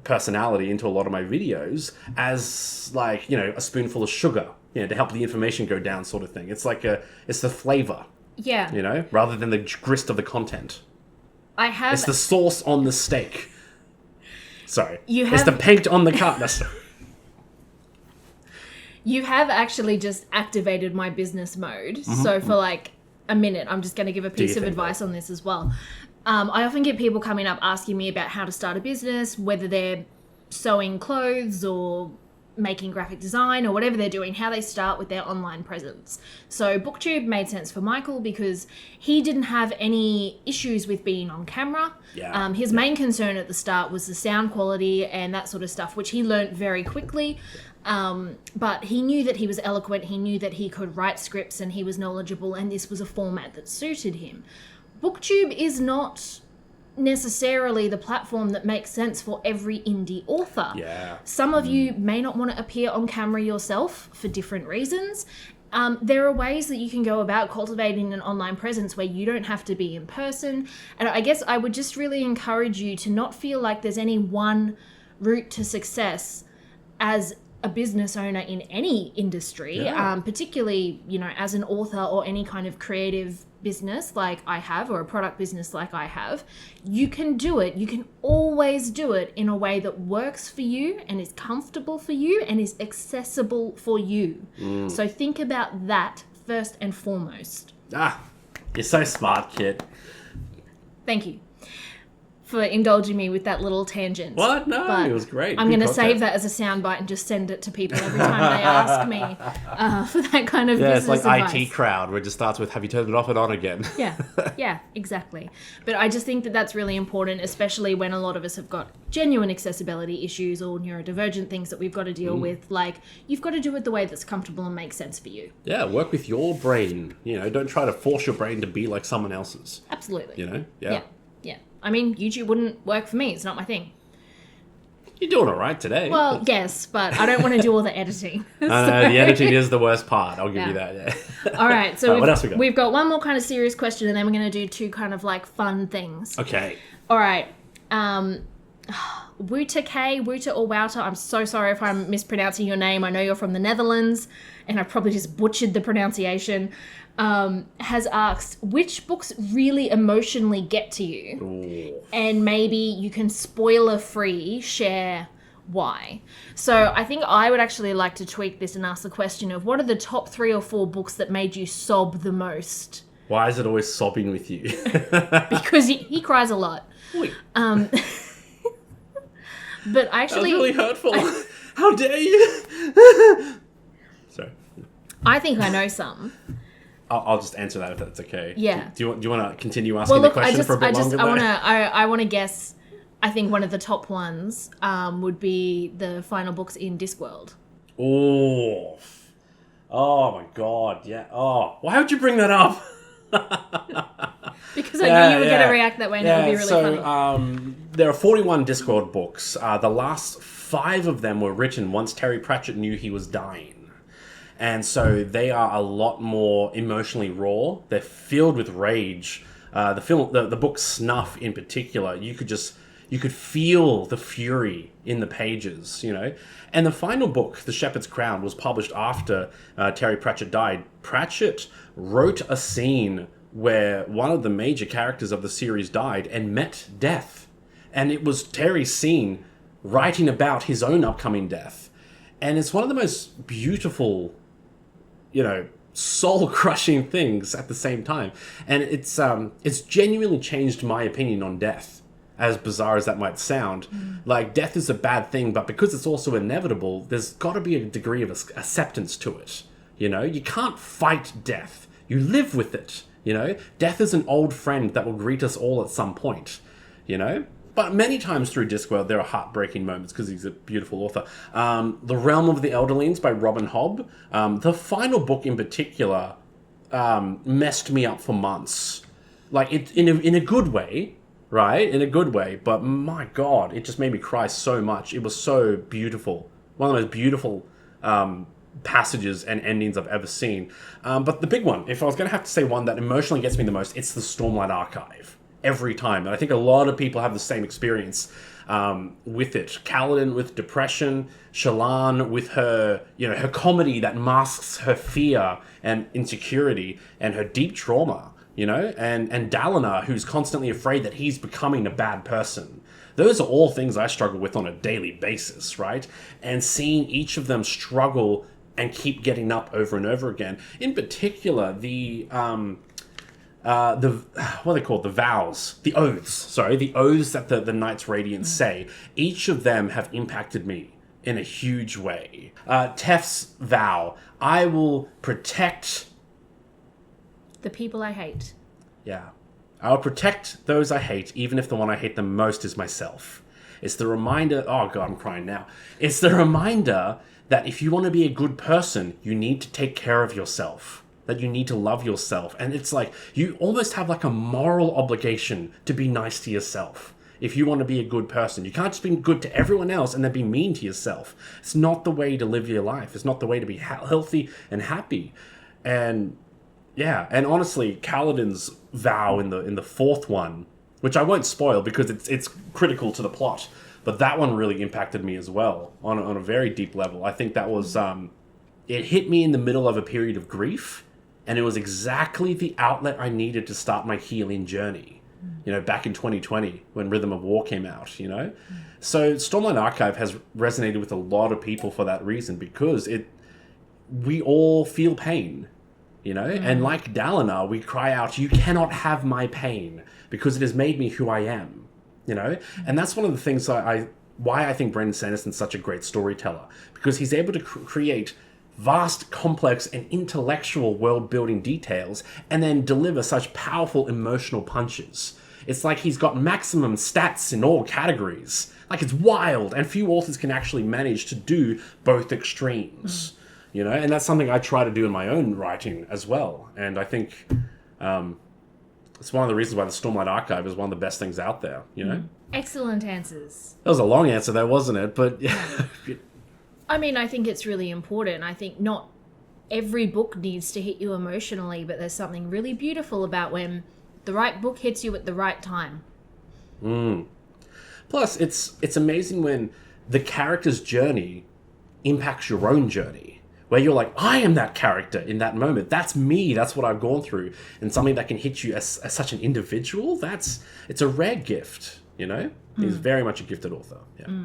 personality into a lot of my videos as, like, a spoonful of sugar, to help the information go down, sort of thing. It's like it's the flavor, rather than the grist of the content. It's the sauce on the steak. Sorry. It's the paint on the carton. You have actually just activated my business mode. So for like a minute, I'm just going to give a piece of advice on this as well. I often get people coming up asking me about how to start a business, whether they're sewing clothes or making graphic design or whatever they're doing, how they start with their online presence. So BookTube made sense for Michael because he didn't have any issues with being on camera. His main concern at the start was the sound quality and that sort of stuff, which he learnt very quickly. But he knew that he was eloquent, he knew that he could write scripts, and he was knowledgeable, and this was a format that suited him. BookTube is not necessarily the platform that makes sense for every indie author. Some of you may not want to appear on camera yourself for different reasons. There are ways that you can go about cultivating an online presence where you don't have to be in person. And I guess I would just really encourage you to not feel like there's any one route to success as a business owner in any industry, particularly, as an author or any kind of creative business like I have, or a product business like I have. You can do it. You can always do it in a way that works for you and is comfortable for you and is accessible for you. So think about that first and foremost. You're so smart, kid. Thank you. for indulging me with that little tangent. What? No, But it was great. I'm Good going to content. save that as a soundbite and just send it to people every time they ask me for that kind of Yeah, it's business like advice. IT crowd where it just starts with, have you turned it off and on again? Yeah, exactly. But I just think that that's really important, especially when a lot of us have got genuine accessibility issues or neurodivergent things that we've got to deal with. Like, you've got to do it the way that's comfortable and makes sense for you. Yeah, work with your brain. You know, don't try to force your brain to be like someone else's. Absolutely. You know? Yeah. I mean, YouTube wouldn't work for me. It's not my thing. You're doing all right today. Well, yes, but I don't want to do all the editing. I know, the editing is the worst part. I'll give you Yeah. that, yeah. All right, so what else we got? we've got one more kind of serious question, and then we're going to do two kind of like fun things. Okay. All right. Wouter K, Wouter or Wouter, I'm so sorry if I'm mispronouncing your name. I know you're from the Netherlands, and I probably just butchered the pronunciation. Has asked, which books really emotionally get to you? Ooh. And maybe you can spoiler-free share why. So I think I would actually like to tweak this and ask the question of what are the top 3 or 4 books that made you sob the most? Why is it always sobbing with you? Because he cries a lot. Wait, But that was actually, really hurtful. How dare you? Sorry. I think I know some. I'll just answer that if that's okay. Yeah. Do you want to continue asking Well, the look, question for a bit longer? I want to guess. I think one of the top ones would be the final books in Discworld. Oh. Oh my god, yeah. Oh, why would you bring that up? Because I knew you were going to react that way, and it would be really funny. There are 41 Discworld books. The last 5 of them were written once Terry Pratchett knew he was dying. And so they are a lot more emotionally raw. They're filled with rage. The book Snuff in particular, you could feel the fury in the pages, you know. And the final book, The Shepherd's Crown, was published after Terry Pratchett died. Pratchett wrote a scene where one of the major characters of the series died and met death. And it was Terry's scene writing about his own upcoming death. And it's one of the most beautiful, you know, soul-crushing things at the same time. And it's genuinely changed my opinion on death, as bizarre as that might sound. Like, death is a bad thing, but because it's also inevitable, there's got to be a degree of acceptance to it. You know, you can't fight death. You live with it, you know? Death is an old friend that will greet us all at some point, you know? But many times through Discworld, there are heartbreaking moments because he's a beautiful author. The Realm of the Elderlings by Robin Hobb. The final book in particular messed me up for months. Like, in a good way, right? In a good way. But my God, it just made me cry so much. It was so beautiful. One of the most beautiful passages and endings I've ever seen. But the big one, if I was going to have to say one that emotionally gets me the most, it's the Stormlight Archive. Every time. And I think a lot of people have the same experience with it. Kaladin with depression, Shallan with her, you know, her comedy that masks her fear and insecurity and her deep trauma, you know, and Dalinar, who's constantly afraid that he's becoming a bad person. Those are all things I struggle with on a daily basis, right? And seeing each of them struggle and keep getting up over and over again. In particular, the what are they called? The vows. The oaths. Sorry, the oaths that the Knights Radiant say. Each of them have impacted me in a huge way. Tef's vow. I will protect... The people I hate. Yeah. I will protect those I hate, even if the one I hate the most is myself. It's the reminder... Oh, God, I'm crying now. It's the reminder that if you want to be a good person, you need to take care of yourself. That you need to love yourself. And it's like, you almost have like a moral obligation to be nice to yourself. If you want to be a good person, you can't just be good to everyone else and then be mean to yourself. It's not the way to live your life. It's not the way to be healthy and happy. And yeah, and honestly, Kaladin's vow in the fourth one, which I won't spoil because it's critical to the plot, but that one really impacted me as well on a very deep level. I think that was it hit me in the middle of a period of grief. And it was exactly the outlet I needed to start my healing journey, you know, back in 2020 when Rhythm of War came out, you know. So Stormlight Archive has resonated with a lot of people for that reason because we all feel pain, you know. And like Dalinar, we cry out, you cannot have my pain because it has made me who I am. you know? And that's one of the things why I think Brandon Sanderson's such a great storyteller, because he's able to create vast, complex, and intellectual world-building details and then deliver such powerful emotional punches. It's like he's got maximum stats in all categories. Like, it's wild, and few authors can actually manage to do both extremes, you know? And that's something I try to do in my own writing as well. And I think it's one of the reasons why the Stormlight Archive is one of the best things out there, you know? Excellent answers. That was a long answer there, wasn't it? But I mean, I think it's really important. I think not every book needs to hit you emotionally, but there's something really beautiful about when the right book hits you at the right time. Plus, it's amazing when the character's journey impacts your own journey, where you're like, I am that character in that moment. That's me. That's what I've gone through. And something that can hit you as such an individual, it's a rare gift, you know? He's very much a gifted author. Yeah.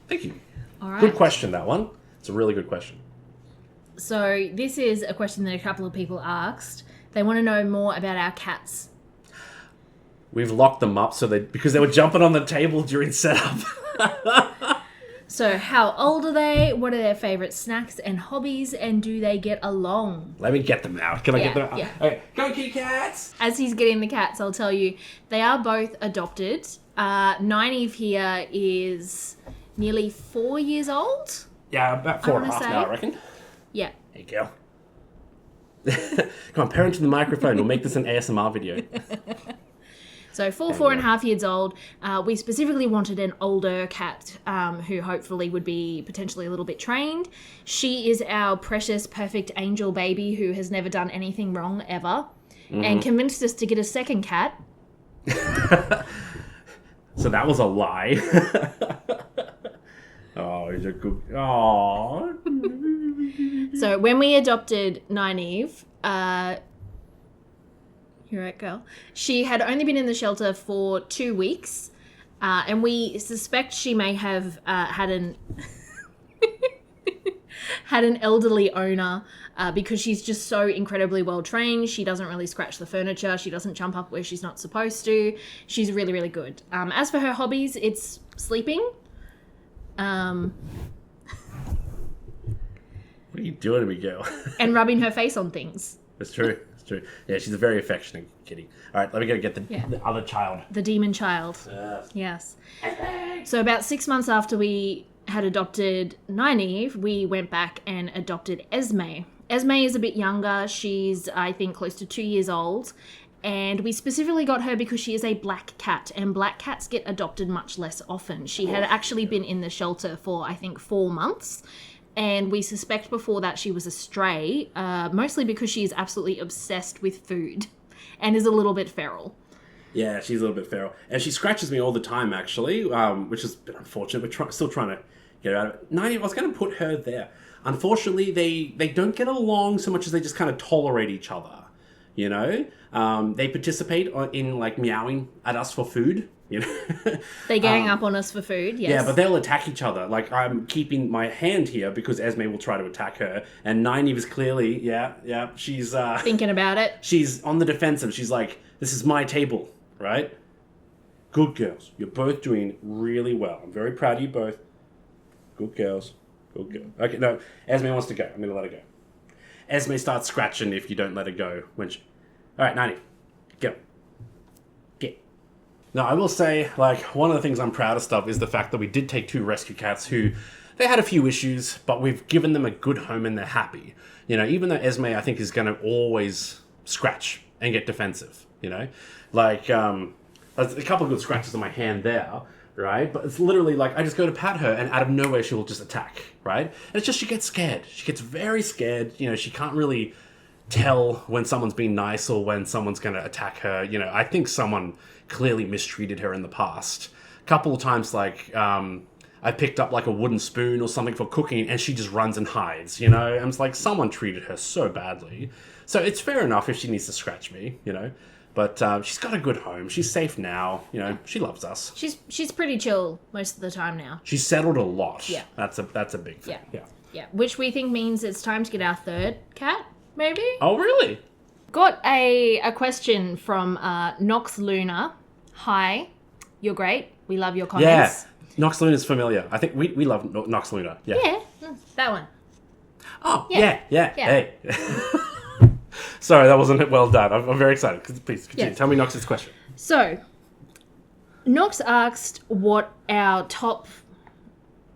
Thank you. All right. Good question, that one. It's a really good question. So this is a question that a couple of people asked. They want to know more about our cats. We've locked them up because they were jumping on the table during setup. So how old are they? What are their favourite snacks and hobbies? And do they get along? Let me get them out. Can I get them out? Yeah. Okay, go kitty cats! As he's getting the cats, I'll tell you, they are both adopted. Nynaeve here is nearly 4 years old. Yeah, about 4.5 wanna now, I reckon. Yeah. Hey, girl. Come on, parent to the microphone. We'll make this an ASMR video. So 4.5 years old. We specifically wanted an older cat who hopefully would be potentially a little bit trained. She is our precious, perfect angel baby who has never done anything wrong ever and convinced us to get a second cat. So that was a lie. Oh, he's a good... Oh. So when we adopted Nynaeve, you're right, girl. She had only been in the shelter for 2 weeks, and we suspect she may have had an elderly owner because she's just so incredibly well trained. She doesn't really scratch the furniture. She doesn't jump up where she's not supposed to. She's really, really good. As for her hobbies, it's sleeping. What are you doing to me, girl? And rubbing her face on things. It's true. It's true. Yeah, she's a very affectionate kitty. All right, let me go get the other child. The demon child. Yes. So about 6 months after we had adopted Nynaeve, we went back and adopted Esme. Esme is a bit younger. She's, I think, close to 2 years old. And we specifically got her because she is a black cat, and black cats get adopted much less often. She had actually been in the shelter for, I think, 4 months. And we suspect before that she was a stray, mostly because she is absolutely obsessed with food and is a little bit feral. Yeah, she's a little bit feral. And she scratches me all the time, actually, which is a bit unfortunate. We're still trying to get her out of it. Nynaeve, I was going to put her there. Unfortunately, they don't get along so much as they just kind of tolerate each other, you know? They participate in, like, meowing at us for food. You know, they gang up on us for food. Yes. Yeah, but they'll attack each other. Like, I'm keeping my hand here because Esme will try to attack her, and Nynaeve is clearly, she's thinking about it. She's on the defensive. She's like, "This is my table, right? Good girls. You're both doing really well. I'm very proud of you both. Good girls. Good girl." Okay, no, Esme wants to go. I'm gonna let her go. Esme starts scratching if you don't let her go. All right, Nynaeve, go. No, I will say, like, one of the things I'm proudest of is the fact that we did take 2 rescue cats who, they had a few issues, but we've given them a good home and they're happy. You know, even though Esme, I think, is going to always scratch and get defensive, you know? Like, there's a couple of good scratches on my hand there, right? But it's literally like, I just go to pat her and out of nowhere she'll just attack, right? And it's just, she gets scared. She gets very scared. You know, she can't really tell when someone's being nice or when someone's going to attack her. You know, I think someone clearly mistreated her in the past. A couple of times, like, I picked up, like, a wooden spoon or something for cooking, and she just runs and hides, you know? And it's like, someone treated her so badly. So it's fair enough if she needs to scratch me, you know? But she's got a good home. She's safe now. You know, she loves us. She's pretty chill most of the time now. She's settled a lot. Yeah. That's a big thing. Yeah. Which we think means it's time to get our third cat, maybe? Oh, really? Got a question from Nox Luna. Hi. You're great. We love your Yeah. comments. Nox Luna's familiar. I think we love Nox Luna. Yeah. Yeah, that one. Oh, Yeah. yeah. Yeah. Hey. Sorry, that wasn't well done. I'm very excited. Please continue. Yes. Tell me Nox's question. So, Nox asked what our top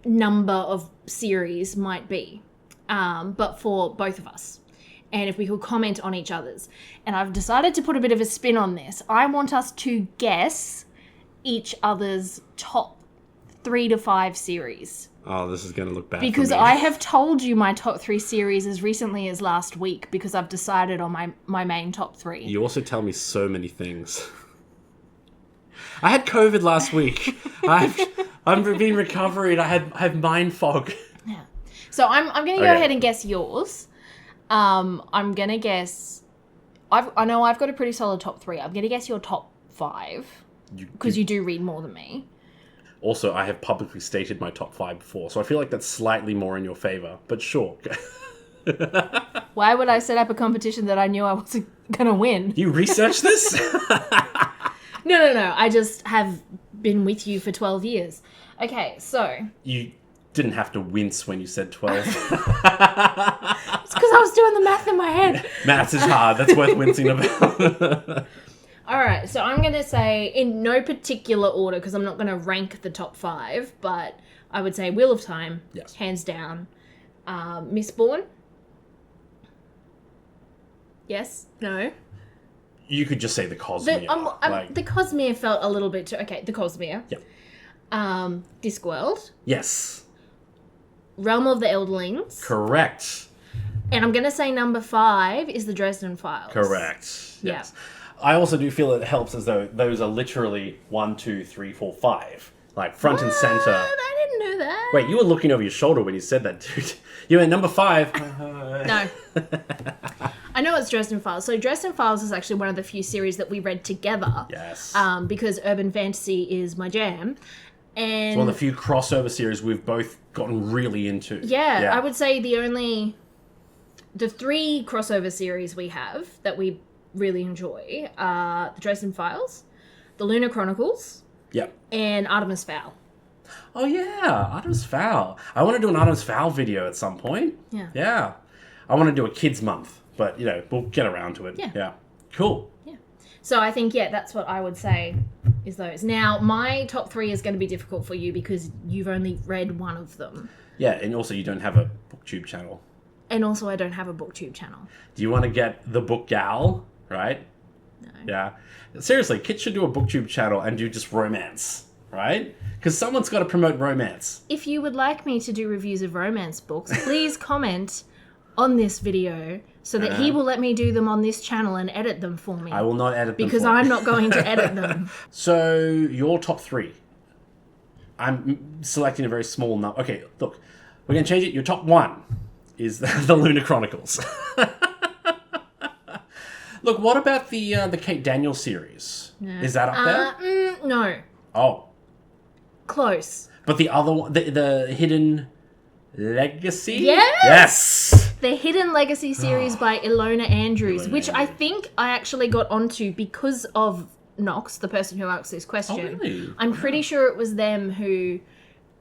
number of series might be, but for both of us. And if we could comment on each other's. And I've decided to put a bit of a spin on this. I want us to guess each other's top 3 to 5 series. Oh, this is going to look bad Because for me. I have told you my top 3 series as recently as last week because I've decided on my main top 3. You also tell me so many things. I had COVID last week. I've been recovering. I have mind fog. Yeah. So I'm going to go Okay. ahead and guess yours. I'm going to guess... I know I've got a pretty solid top 3. I'm going to guess your top 5 because you do read more than me. Also, I have publicly stated my top 5 before, so I feel like that's slightly more in your favor. But sure. Why would I set up a competition that I knew I wasn't going to win? You researched this? No. I just have been with you for 12 years. Okay, so... You didn't have to wince when you said 12. It's because I was doing the math in my head. Maths is hard. That's worth wincing about. All right, so I'm going to say, in no particular order, because I'm not going to rank the top 5, but I would say Wheel of Time, Yes. hands down. Mistborn? Yes? No? You could just say the Cosmere. The Cosmere felt a little bit too... Okay, the Cosmere. Yeah. Discworld. Yes. Realm of the Elderlings. Correct. And I'm going to say number 5 is the Dresden Files. Correct. Yeah. Yes. I also do feel it helps as though those are literally 1, 2, 3, 4, 5. Like front and center. I didn't know that. Wait, you were looking over your shoulder when you said that, dude. You went number 5. No. I know it's Dresden Files. So Dresden Files is actually one of the few series that we read together. Yes. Because urban fantasy is my jam. And It's one of the few crossover series we've both gotten really into. yeah, I would say the 3 crossover series we have that we really enjoy are the Dresden Files, the Lunar Chronicles, Yeah. and Artemis Fowl. Oh, yeah. Artemis Fowl. I want to do an Artemis Fowl video at some point. Yeah. Yeah. I want to do a kids month, but, we'll get around to it. Yeah. Yeah. Cool. Yeah. So I think, that's what I would say is those. Now, my top 3 is going to be difficult for you because you've only read one of them. Yeah, and also you don't have a booktube channel. And also I don't have a booktube channel. Do you want to get the book gal, right? No. Yeah. Seriously, kids should do a booktube channel and do just romance, right? Because someone's got to promote romance. If you would like me to do reviews of romance books, please comment on this video so that he will let me do them on this channel and edit them for me. I will not edit them because for you. I'm not going to edit them. So, your top 3. I'm selecting a very small number. Okay, look. We're going to change it. Your top 1 is the Lunar Chronicles. Look, what about the Kate Daniels series? No. Is that up there? No. Oh. Close. But the other one, the Hidden Legacy? Yes! Yes! The Hidden Legacy series by Ilona Andrews, which I think I actually got onto because of Nox, the person who asked this question. Oh, really? I'm pretty sure it was them who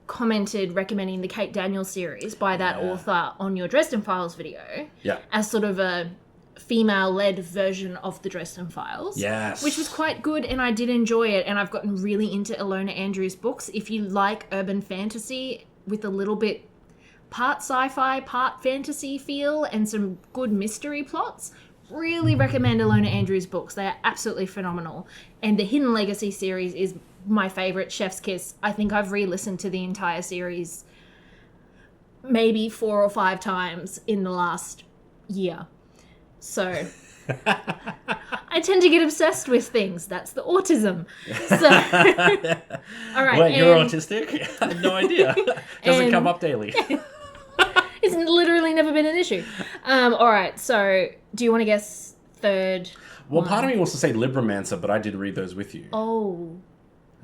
commented recommending the Kate Daniels series by that author on your Dresden Files video. Yeah. As sort of a female-led version of the Dresden Files. Yes. Which was quite good, and I did enjoy it, and I've gotten really into Ilona Andrews' books. If you like urban fantasy with a little bit part sci-fi, part fantasy feel, and some good mystery plots, really recommend Ilona Andrews' books. They are absolutely phenomenal. And the Hidden Legacy series is my favourite, Chef's Kiss. I think I've re-listened to the entire series maybe 4 or 5 times in the last year. So I tend to get obsessed with things. That's the autism. So all right. Wait, you're autistic? I had no idea. Doesn't and- come up daily. It's literally never been an issue. All right. So do you want to guess third? Well, part of me wants to say Libromancer, but I did read those with you. Oh,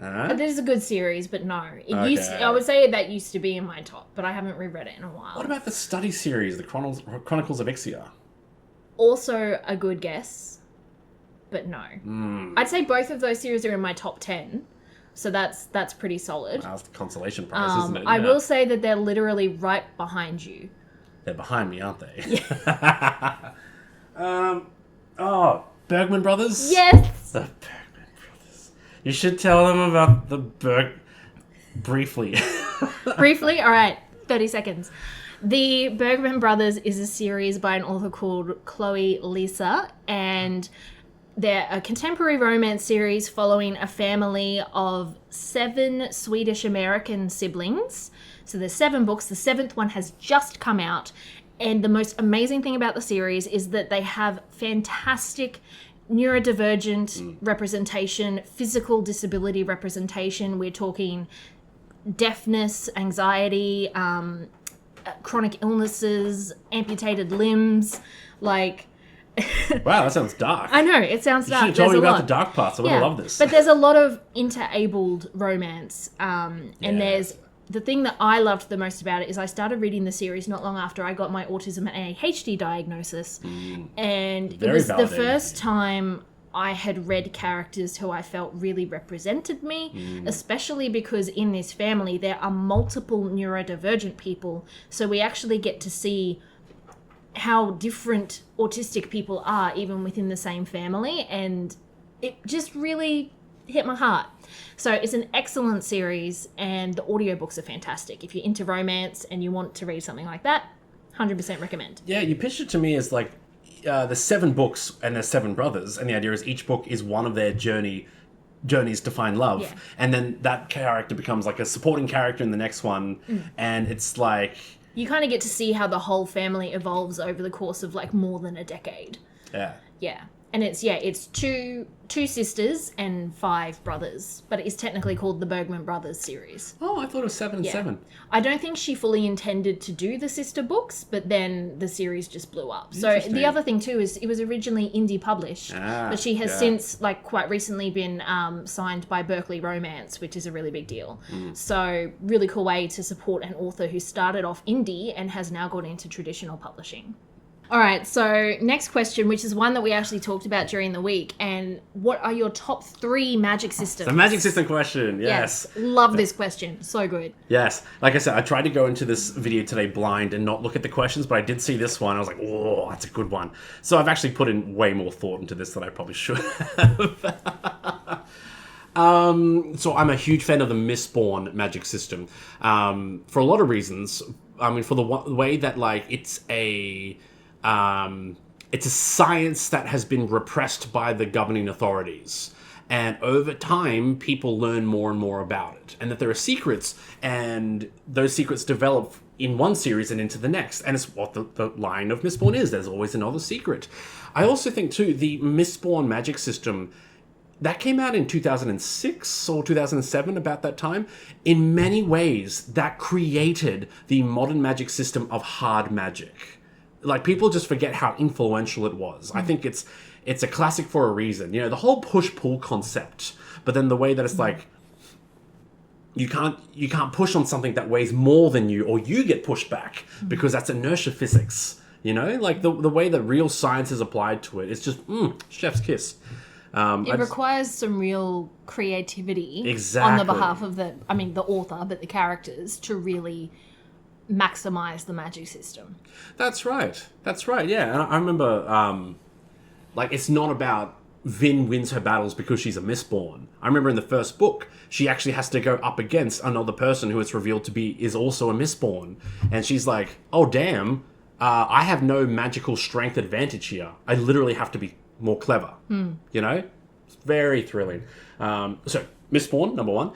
Huh? that is a good series, but no. Okay. I would say that used to be in my top, but I haven't reread it in a while. What about the study series, the Chronicles of Ixia? Also a good guess, but no. Hmm. I'd say both of those series are in my top 10. So that's pretty solid. That's the consolation prize, isn't it? I will say that they're literally right behind you. They're behind me, aren't they? Bergman Brothers? Yes! The Bergman Brothers. You should tell them about the briefly. Briefly? All right, 30 seconds. The Bergman Brothers is a series by an author called Chloe Lisa, and they're a contemporary romance series following a family of 7 Swedish-American siblings. So there's 7 books. The 7th one has just come out. And the most amazing thing about the series is that they have fantastic neurodivergent representation, physical disability representation. We're talking deafness, anxiety, chronic illnesses, amputated limbs, like... Wow, that sounds dark. I know, it sounds dark. You should have told me about the dark parts. I would have loved this. But there's a lot of interabled romance. And there's... The thing that I loved the most about it is I started reading the series not long after I got my autism and ADHD diagnosis. And it was the first time I had read characters who I felt really represented me, especially because in this family there are multiple neurodivergent people. So we actually get to see how different autistic people are even within the same family. And it just really hit my heart. So it's an excellent series, and the audiobooks are fantastic. If you're into romance and you want to read something like that, 100% recommend. Yeah, you pitched it to me as like the 7 books and there's 7 brothers, and the idea is each book is one of their journeys to find love, and then that character becomes like a supporting character in the next one, and it's like... You kind of get to see how the whole family evolves over the course of like more than a decade. Yeah. Yeah. And it's two sisters and 5 brothers, but it is technically called the Bergman Brothers series. Oh, I thought it was 7 and 7. I don't think she fully intended to do the sister books, but then the series just blew up. So the other thing too is it was originally indie published, but she has since, like quite recently, been signed by Berkeley Romance, which is a really big deal. So really cool way to support an author who started off indie and has now gone into traditional publishing. All right, so next question, which is one that we actually talked about during the week. And what are your top 3 magic systems? The magic system question, yes. Love this question. So good. Yes. Like I said, I tried to go into this video today blind and not look at the questions, but I did see this one. I was like, oh, that's a good one. So I've actually put in way more thought into this than I probably should have. So I'm a huge fan of the Mistborn magic system for a lot of reasons. I mean, for the way that, like, it's a science that has been repressed by the governing authorities. And over time, people learn more and more about it. And that there are secrets, and those secrets develop in one series and into the next. And it's what the line of Mistborn is. There's always another secret. I also think, too, the Mistborn magic system, that came out in 2006 or 2007, about that time. In many ways, that created the modern magic system of hard magic. Like, people just forget how influential it was. I think it's a classic for a reason. You know, the whole push-pull concept, but then the way that it's like, you can't push on something that weighs more than you, or you get pushed back, because that's inertia physics. You know, like the way that real science is applied to it, it's just, chef's kiss. It requires some real creativity exactly on the behalf of the author, but the characters, to really maximize the magic system. That's right, yeah. And I remember, like, it's not about Vin wins her battles because she's a Mistborn. I remember in the first book, she actually has to go up against another person who it's revealed to be is also a Mistborn. And she's like, oh damn, I have no magical strength advantage here. I literally have to be more clever. You know? It's very thrilling. So, Mistborn, number 1.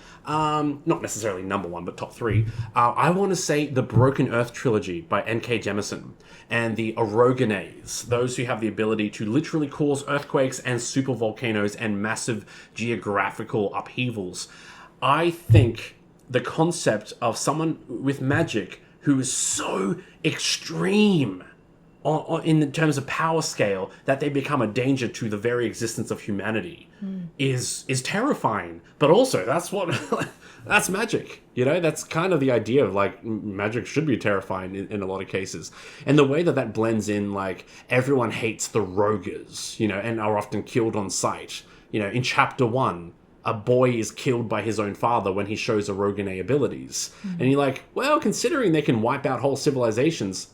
Not necessarily number 1, but top 3. I want to say the Broken Earth trilogy by N.K. Jemisin, and the Orogenes, those who have the ability to literally cause earthquakes and supervolcanoes and massive geographical upheavals. I think the concept of someone with magic who is so extreme in terms of power scale that they become a danger to the very existence of humanity is terrifying. But also, that's magic. You know, that's kind of the idea of, like, magic should be terrifying in a lot of cases. And the way that blends in, like, everyone hates the roguers, you know, and are often killed on sight. You know, in chapter 1, a boy is killed by his own father when he shows Orogene abilities. And you're like, well, considering they can wipe out whole civilizations,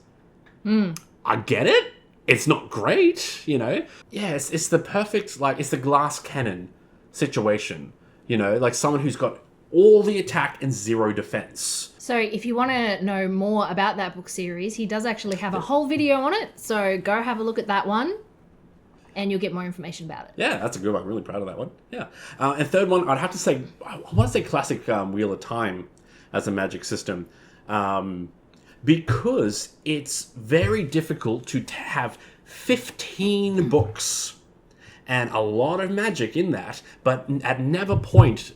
I get it. It's not great, you know? Yeah, it's the perfect, like, it's the glass cannon situation, you know? Like someone who's got all the attack and zero defense. So if you want to know more about that book series, he does actually have a whole video on it. So go have a look at that one and you'll get more information about it. Yeah, that's a good one. I'm really proud of that one. Yeah. And third one, I'd have to say, I want to say classic Wheel of Time as a magic system. Because it's very difficult to have 15 books and a lot of magic in that, but at no point,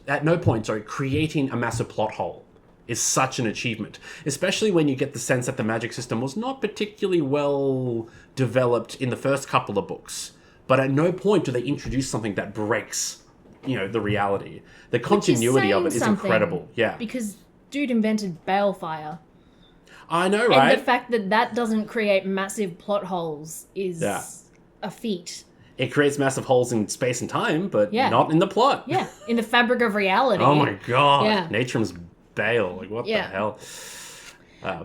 creating a massive plot hole is such an achievement. Especially when you get the sense that the magic system was not particularly well developed in the first couple of books. But at no point do they introduce something that breaks, you know, the reality. The continuity of it is incredible. Yeah. Because dude invented balefire. I know, right? And the fact that that doesn't create massive plot holes is a feat. It creates massive holes in space and time, but not in the plot. Yeah, in the fabric of reality. Oh my god. Yeah. Naturum's Bale. Like, what the hell?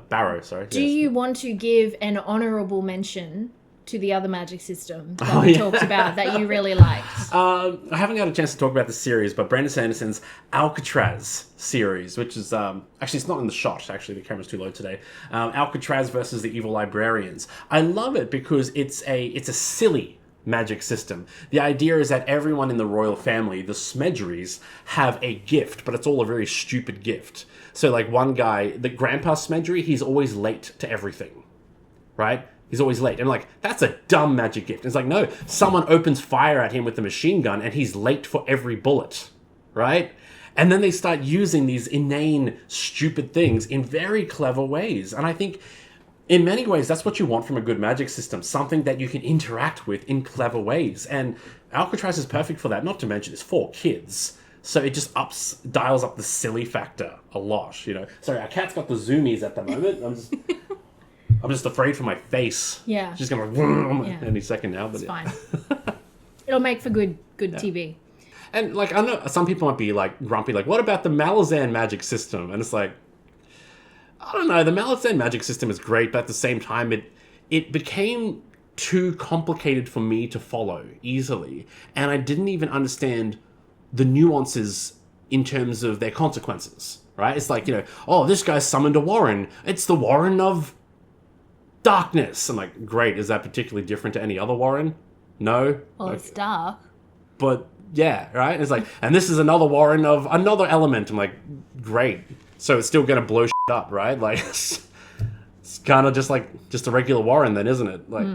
Barrow, sorry. Do you want to give an honourable mention to the other magic system that we talked about that you really liked? I haven't had a chance to talk about the series, but Brandon Sanderson's Alcatraz series, which is actually it's not in the shot. Actually, the camera's too low today. Alcatraz versus the Evil Librarians. I love it because it's a silly magic system. The idea is that everyone in the royal family, the Smedgeries, have a gift, but it's all a very stupid gift. So, like one guy, the Grandpa Smedgery, he's always late to everything, right? He's always late. And like, that's a dumb magic gift. It's like, no, someone opens fire at him with a machine gun and he's late for every bullet, right? And then they start using these inane, stupid things in very clever ways. And I think in many ways, that's what you want from a good magic system. Something that you can interact with in clever ways. And Alcatraz is perfect for that. Not to mention, it's for kids. So it just dials up the silly factor a lot, you know. Sorry, our cat's got the zoomies at the moment. I'm just afraid for my face. Yeah. She's going to any second now. But it's fine. It'll make for good TV. And like, I know some people might be like grumpy, like, what about the Malazan magic system? And it's like, I don't know, the Malazan magic system is great, but at the same time, it became too complicated for me to follow easily. And I didn't even understand the nuances in terms of their consequences, right? It's like, you know, oh, this guy summoned a Warren. It's the Warren of darkness. I'm like, great, is that particularly different to any other Warren? No? Well, it's dark. But, yeah, right? It's like, and this is another Warren of another element. I'm like, great. So it's still going to blow shit up, right? Like, it's kind of just a regular Warren then, isn't it? Like,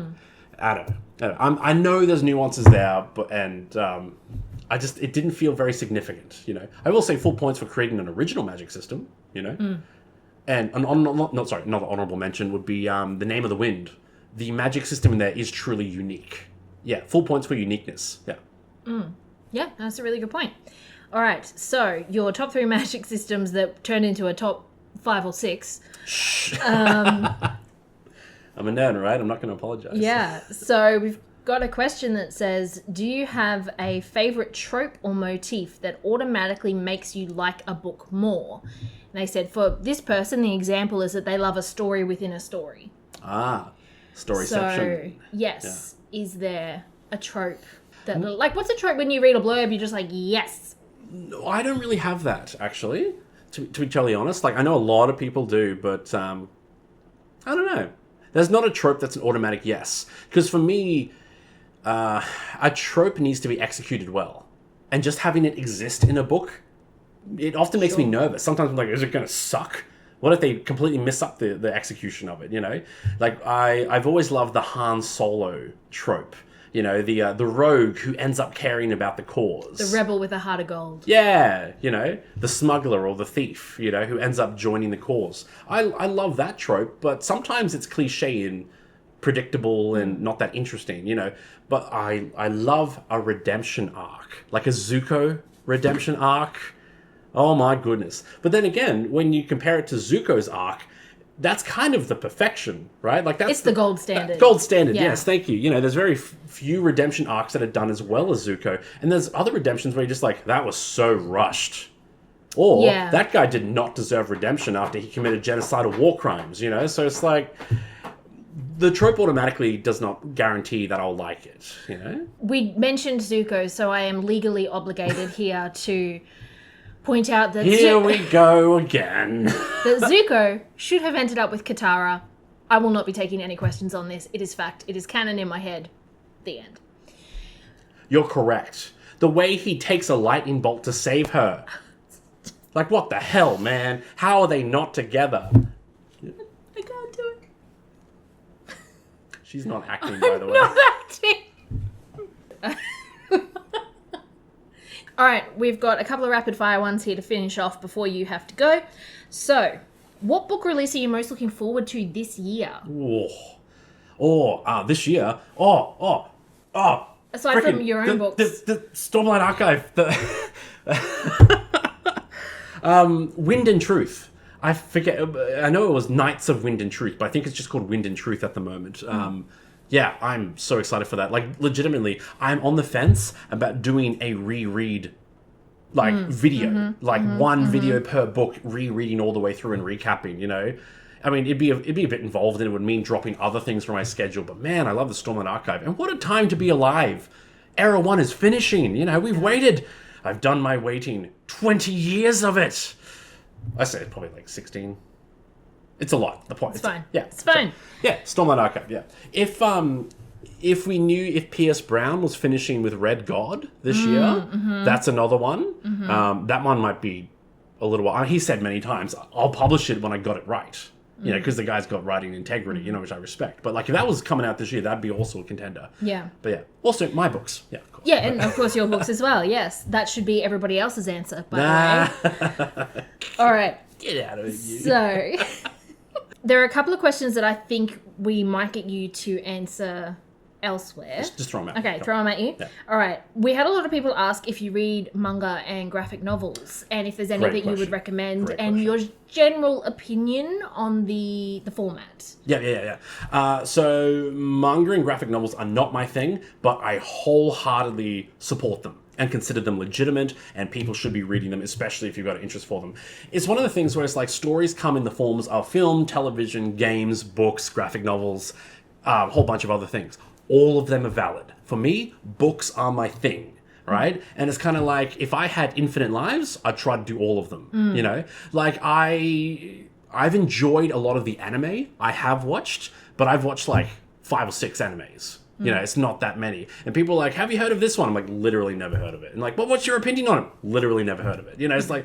I don't know. I know there's nuances there, but it didn't feel very significant, you know. I will say full points for creating an original magic system, you know. And another honorable mention would be The Name of the Wind. The magic system in there is truly unique. Yeah, full points for uniqueness. Yeah. Yeah, that's a really good point. All right, so your top 3 magic systems that turned into a top 5 or 6. I'm a nerd, right? I'm not going to apologize. Yeah, so we've got a question that says, do you have a favourite trope or motif that automatically makes you like a book more? And they said, for this person, the example is that they love a story within a story. Storyception. So, yes, is there a trope that, like, what's a trope when you read a blurb, you're just like, yes? No, I don't really have that, actually, to be totally honest. Like, I know a lot of people do, but I don't know. There's not a trope that's an automatic yes. Because for me, a trope needs to be executed well. And just having it exist in a book, it often makes me nervous. Sometimes I'm like, is it going to suck? What if they completely miss up the execution of it, you know? Like, I've always loved the Han Solo trope. You know, the rogue who ends up caring about the cause. The rebel with a heart of gold. Yeah, you know, the smuggler or the thief, you know, who ends up joining the cause. I love that trope, but sometimes it's cliche and predictable and not that interesting, you know. But I love a redemption arc, like a Zuko redemption arc. Oh my goodness. But then again, when you compare it to Zuko's arc, that's kind of the perfection, right? Like that's It's the gold standard. Gold standard, Yeah. yes, thank you. You know, there's very few redemption arcs that are done as well as Zuko, and there's other redemptions where you're just like, that was so rushed. Or, that guy did not deserve redemption after he committed genocidal war crimes, you know? So it's like, the trope automatically does not guarantee that I'll like it, you know? We mentioned Zuko, so I am legally obligated here to point out that Here we go again. that Zuko should have ended up with Katara. I will not be taking any questions on this. It is fact. It is canon in my head. The end. You're correct. The way he takes a lightning bolt to save her. Like, what the hell, man? How are they not together? I can't do it. She's not acting, by the way. Not acting. All right, we've got a couple of rapid fire ones here to finish off before you have to go. So, what book release are you most looking forward to this year? This year? Aside from your own books. The Stormlight Archive. Wind and Truth. I forget. I know it was Knights of Wind and Truth, but I think it's just called Wind and Truth at the moment. Yeah, I'm so excited for that. Like, legitimately, I'm on the fence about doing a reread, like, video. One video per book, rereading all the way through and recapping, you know? I mean, it'd be a bit involved, and it would mean dropping other things from my schedule. But, man, I love the Stormlight Archive. And what a time to be alive. Era 1 is finishing, you know? We've waited. I've done my waiting. 20 years of it. I say it's probably like 16. It's a lot. The point. It's fine. Yeah. It's fine. Yeah, Stormlight Archive, yeah. If we knew if Pierce Brown was finishing with Red God this year, that's another one. That one might be a little while. He said many times, I'll publish it when I got it right. You know, because the guy's got writing integrity, you know, which I respect. But, like, if that was coming out this year, that'd be also a contender. Yeah. But, yeah. Also, my books. Yeah, of course. Yeah, and of course your books as well, yes. That should be everybody else's answer, by the way. All right. Get out of it, you. So, there are a couple of questions that I think we might get you to answer elsewhere. Just throw them out. Okay, throw them at you. Yeah. All right. We had a lot of people ask if you read manga and graphic novels, and if there's any Great that you question. would recommend, Great and question. your general opinion on the format. Yeah. So manga and graphic novels are not my thing, but I wholeheartedly support them and consider them legitimate, and people should be reading them, especially if you've got an interest for them. It's one of the things where it's like stories come in the forms of film, television, games, books, graphic novels, a whole bunch of other things. All of them are valid. For me, books are my thing. Right? And it's kind of like, if I had infinite lives, I'd try to do all of them, you know? Like, I've enjoyed a lot of the anime I have watched, but I've watched, like, 5 or 6 animes. You know, it's not that many. And people are like, have you heard of this one? I'm like, literally never heard of it. And like, well, what's your opinion on it? Literally never heard of it. You know, it's like,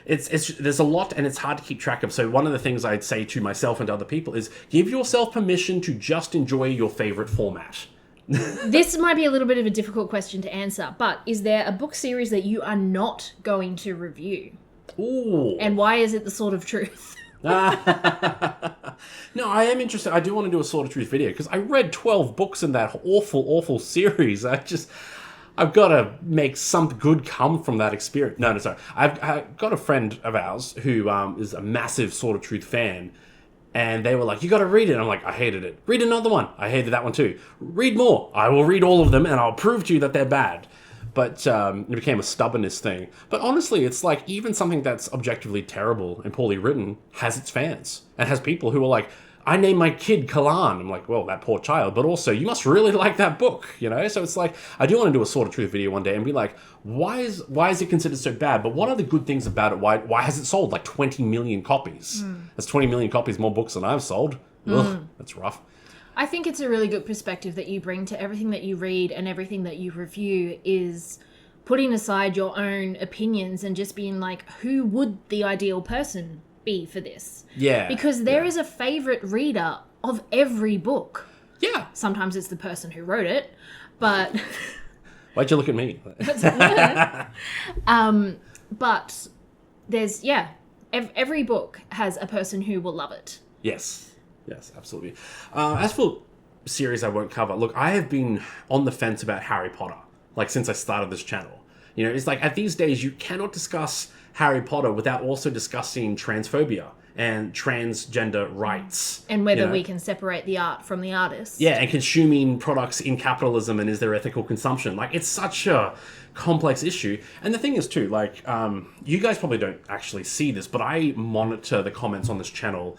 it's there's a lot, and it's hard to keep track of. So one of the things I'd say to myself and to other people is, give yourself permission to just enjoy your favorite format. This might be a little bit of a difficult question to answer, but is there a book series that you are not going to review? Ooh. And why is it the Sword of Truth? No, I am interested. I do want to do a Sword of Truth video, because I read 12 books in that awful series. I've got to make something good come from that experience. No, sorry. I've got a friend of ours who is a massive Sword of Truth fan, and they were like, you got to read it. And I'm like, I hated it. Read another one. I hated that one too. Read more. I will read all of them, and I'll prove to you that they're bad. But it became a stubbornness thing. But honestly, it's like, even something that's objectively terrible and poorly written has its fans. And has people who are like, I named my kid Kalan. I'm like, well, that poor child. But also, you must really like that book, you know? So it's like, I do want to do a Sword of Truth video one day and be like, why is it considered so bad? But what are the good things about it? Why has it sold like 20 million copies? That's 20 million copies more books than I've sold. Ugh, that's rough. I think it's a really good perspective that you bring to everything that you read and everything that you review, is putting aside your own opinions and just being like, who would the ideal person be for this? Yeah. Because there is a favorite reader of every book. Yeah. Sometimes it's the person who wrote it, but Why'd you look at me? but there's every book has a person who will love it. Yes, absolutely. As for series I won't cover, look, I have been on the fence about Harry Potter, like, since I started this channel. You know, it's like, at these days, you cannot discuss Harry Potter without also discussing transphobia and transgender rights. And whether we can separate the art from the artist. Yeah, and consuming products in capitalism and is there ethical consumption. Like, it's such a complex issue. And the thing is too, like, you guys probably don't actually see this, but I monitor the comments on this channel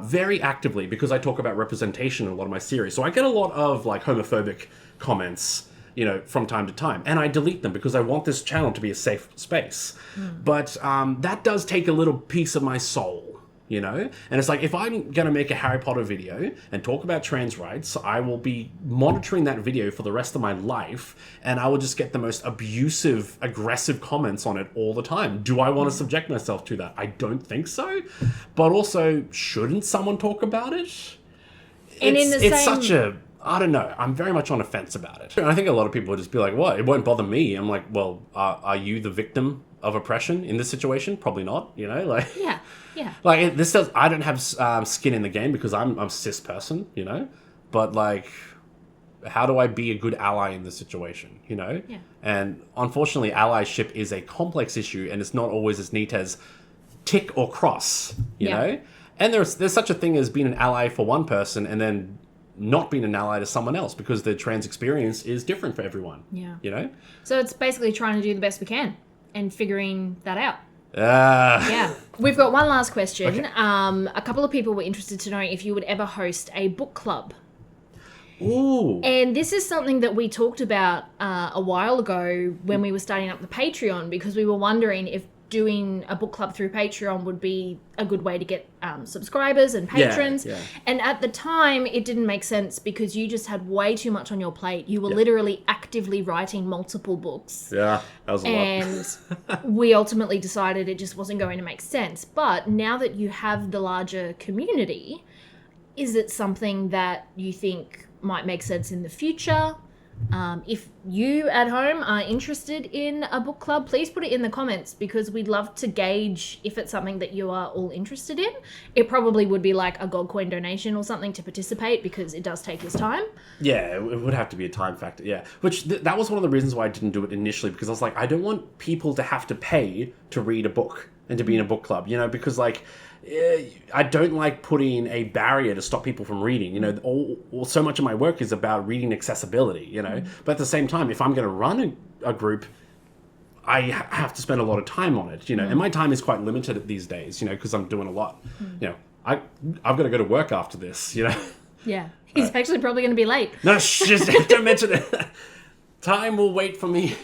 very actively because I talk about representation in a lot of my series. So I get a lot of like homophobic comments, you know, from time to time, and I delete them because I want this channel to be a safe space. But that does take a little piece of my soul, you know? And it's like, if I'm going to make a Harry Potter video and talk about trans rights, I will be monitoring that video for the rest of my life, and I will just get the most abusive, aggressive comments on it all the time. Do I want to subject myself to that? I don't think so. But also, shouldn't someone talk about it? And It's such a... I don't know. I'm very much on a fence about it. And I think a lot of people would just be like, what? It won't bother me. I'm like, well, are you the victim of oppression in this situation? Probably not, you know? Like, Yeah. like, this does... I don't have skin in the game because I'm a cis person, you know? But, like, how do I be a good ally in this situation, you know? Yeah. And unfortunately, allyship is a complex issue, and it's not always as neat as tick or cross, you know? And there's such a thing as being an ally for one person and then not being an ally to someone else because the trans experience is different for everyone. Yeah. You know? So it's basically trying to do the best we can and figuring that out. Yeah. We've got one last question. Okay. A couple of people were interested to know if you would ever host a book club. Ooh. And this is something that we talked about a while ago when we were starting up the Patreon, because we were wondering if doing a book club through Patreon would be a good way to get subscribers and patrons. Yeah. And at the time, it didn't make sense because you just had way too much on your plate. You were literally actively writing multiple books. Yeah, that was a lot. And we ultimately decided it just wasn't going to make sense. But now that you have the larger community, is it something that you think might make sense in the future? If you at home are interested in a book club, please put it in the comments because we'd love to gauge if it's something that you are all interested in. It probably would be like a Godcoin donation or something to participate because it does take us time. Yeah, it would have to be a time factor, yeah. Which, that was one of the reasons why I didn't do it initially, because I was like, I don't want people to have to pay to read a book and to be in a book club, you know, because, like, I don't like putting a barrier to stop people from reading. You know, so much of my work is about reading accessibility, you know. But at the same time, if I'm going to run a group, I have to spend a lot of time on it, you know. And my time is quite limited these days, you know, because I'm doing a lot. You know, I've got to go to work after this, you know. Yeah. He's actually probably going to be late. No, just don't mention it. Time will wait for me.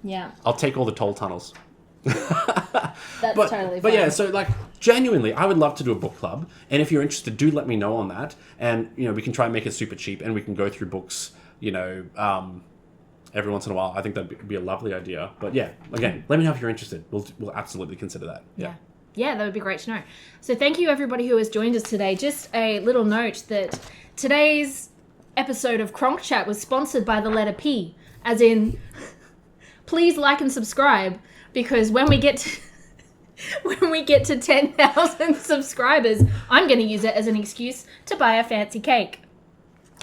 Yeah. I'll take all the toll tunnels. That's totally fine. But yeah, so, like, genuinely, I would love to do a book club, and if you're interested, do let me know on that, and, you know, we can try and make it super cheap, and we can go through books, you know, every once in a while. I think that'd be a lovely idea. But yeah, again, let me know if you're interested. We'll absolutely consider that. Yeah, that would be great to know. So thank you everybody who has joined us today. Just a little note that today's episode of Cronk Chat was sponsored by the letter P, as in, please like and subscribe, because when we get to 10,000 subscribers, I'm going to use it as an excuse to buy a fancy cake.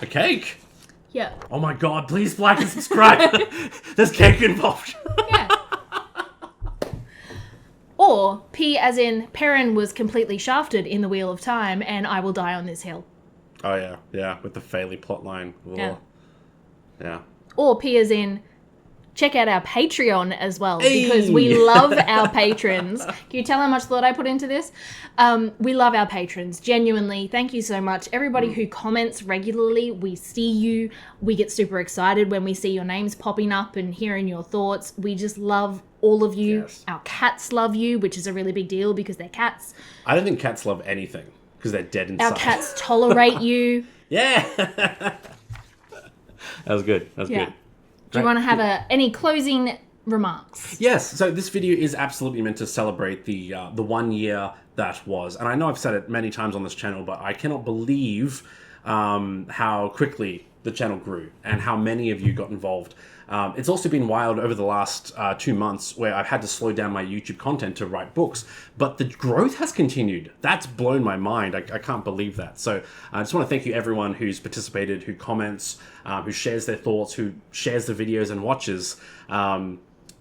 A cake? Yeah. Oh my god, please like and subscribe. There's cake involved. Yeah. Or P as in Perrin was completely shafted in the Wheel of Time and I will die on this hill. Oh yeah, yeah, with the Failey plotline. Yeah. Yeah. Or P as in check out our Patreon as well, because we love our patrons. Can you tell how much thought I put into this? We love our patrons, genuinely. Thank you so much. Everybody who comments regularly, we see you. We get super excited when we see your names popping up and hearing your thoughts. We just love all of you. Yes. Our cats love you, which is a really big deal because they're cats. I don't think cats love anything because they're dead inside. Our cats tolerate you. Yeah. That was good. That was good. Do you want to have any closing remarks? Yes. So this video is absolutely meant to celebrate the 1 year that was, and I know I've said it many times on this channel, but I cannot believe how quickly the channel grew and how many of you got involved. It's also been wild over the last 2 months where I've had to slow down my YouTube content to write books, but the growth has continued. That's blown my mind. I can't believe that. So I just want to thank you everyone who's participated, who comments, who shares their thoughts, who shares the videos and watches.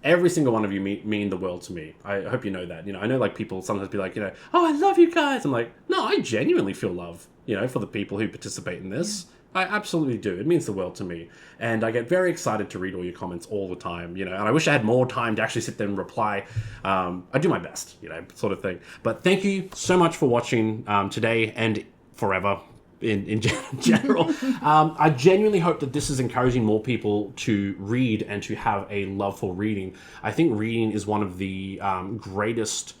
every single one of you mean the world to me. I hope you know that. I know like people sometimes be like, oh, I love you guys. I'm like, no, I genuinely feel love, for the people who participate in this. I absolutely do. It means the world to me. And I get very excited to read all your comments all the time, and I wish I had more time to actually sit there and reply. I do my best, sort of thing. But thank you so much for watching today and forever in general. I genuinely hope that this is encouraging more people to read and to have a love for reading. I think reading is one of the greatest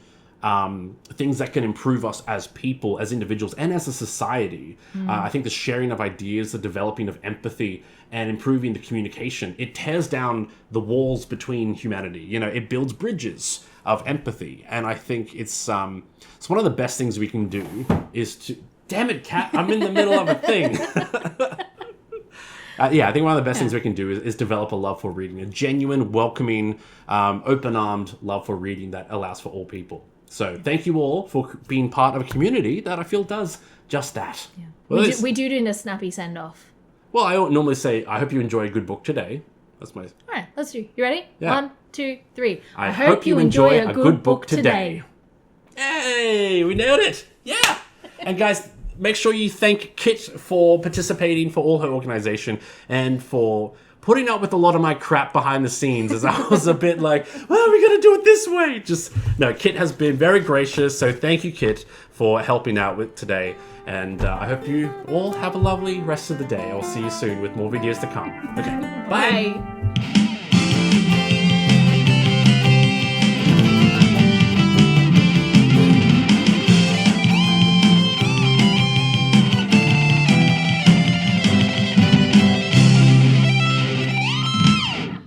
things that can improve us as people, as individuals, and as a society. I think the sharing of ideas, the developing of empathy, and improving the communication, it tears down the walls between humanity. It builds bridges of empathy. And I think it's one of the best things we can do is to... Damn it, Kat, I'm in the middle of a thing. I think one of the best things we can do is develop a love for reading, a genuine, welcoming, open-armed love for reading that allows for all people. So thank you all for being part of a community that I feel does just that. Yeah. Well, we do a snappy send-off. Well, I don't normally say, I hope you enjoy a good book today. That's my... All right, let's do. You ready? Yeah. 1, 2, 3. I hope you enjoy a good book today. Hey, we nailed it. Yeah. And guys, make sure you thank Kit for participating, for all her organization, and for putting up with a lot of my crap behind the scenes as I was a bit like, well, we got to do it this way. No, Kit has been very gracious. So thank you, Kit, for helping out with today. And I hope you all have a lovely rest of the day. I'll see you soon with more videos to come. Okay, bye. Bye.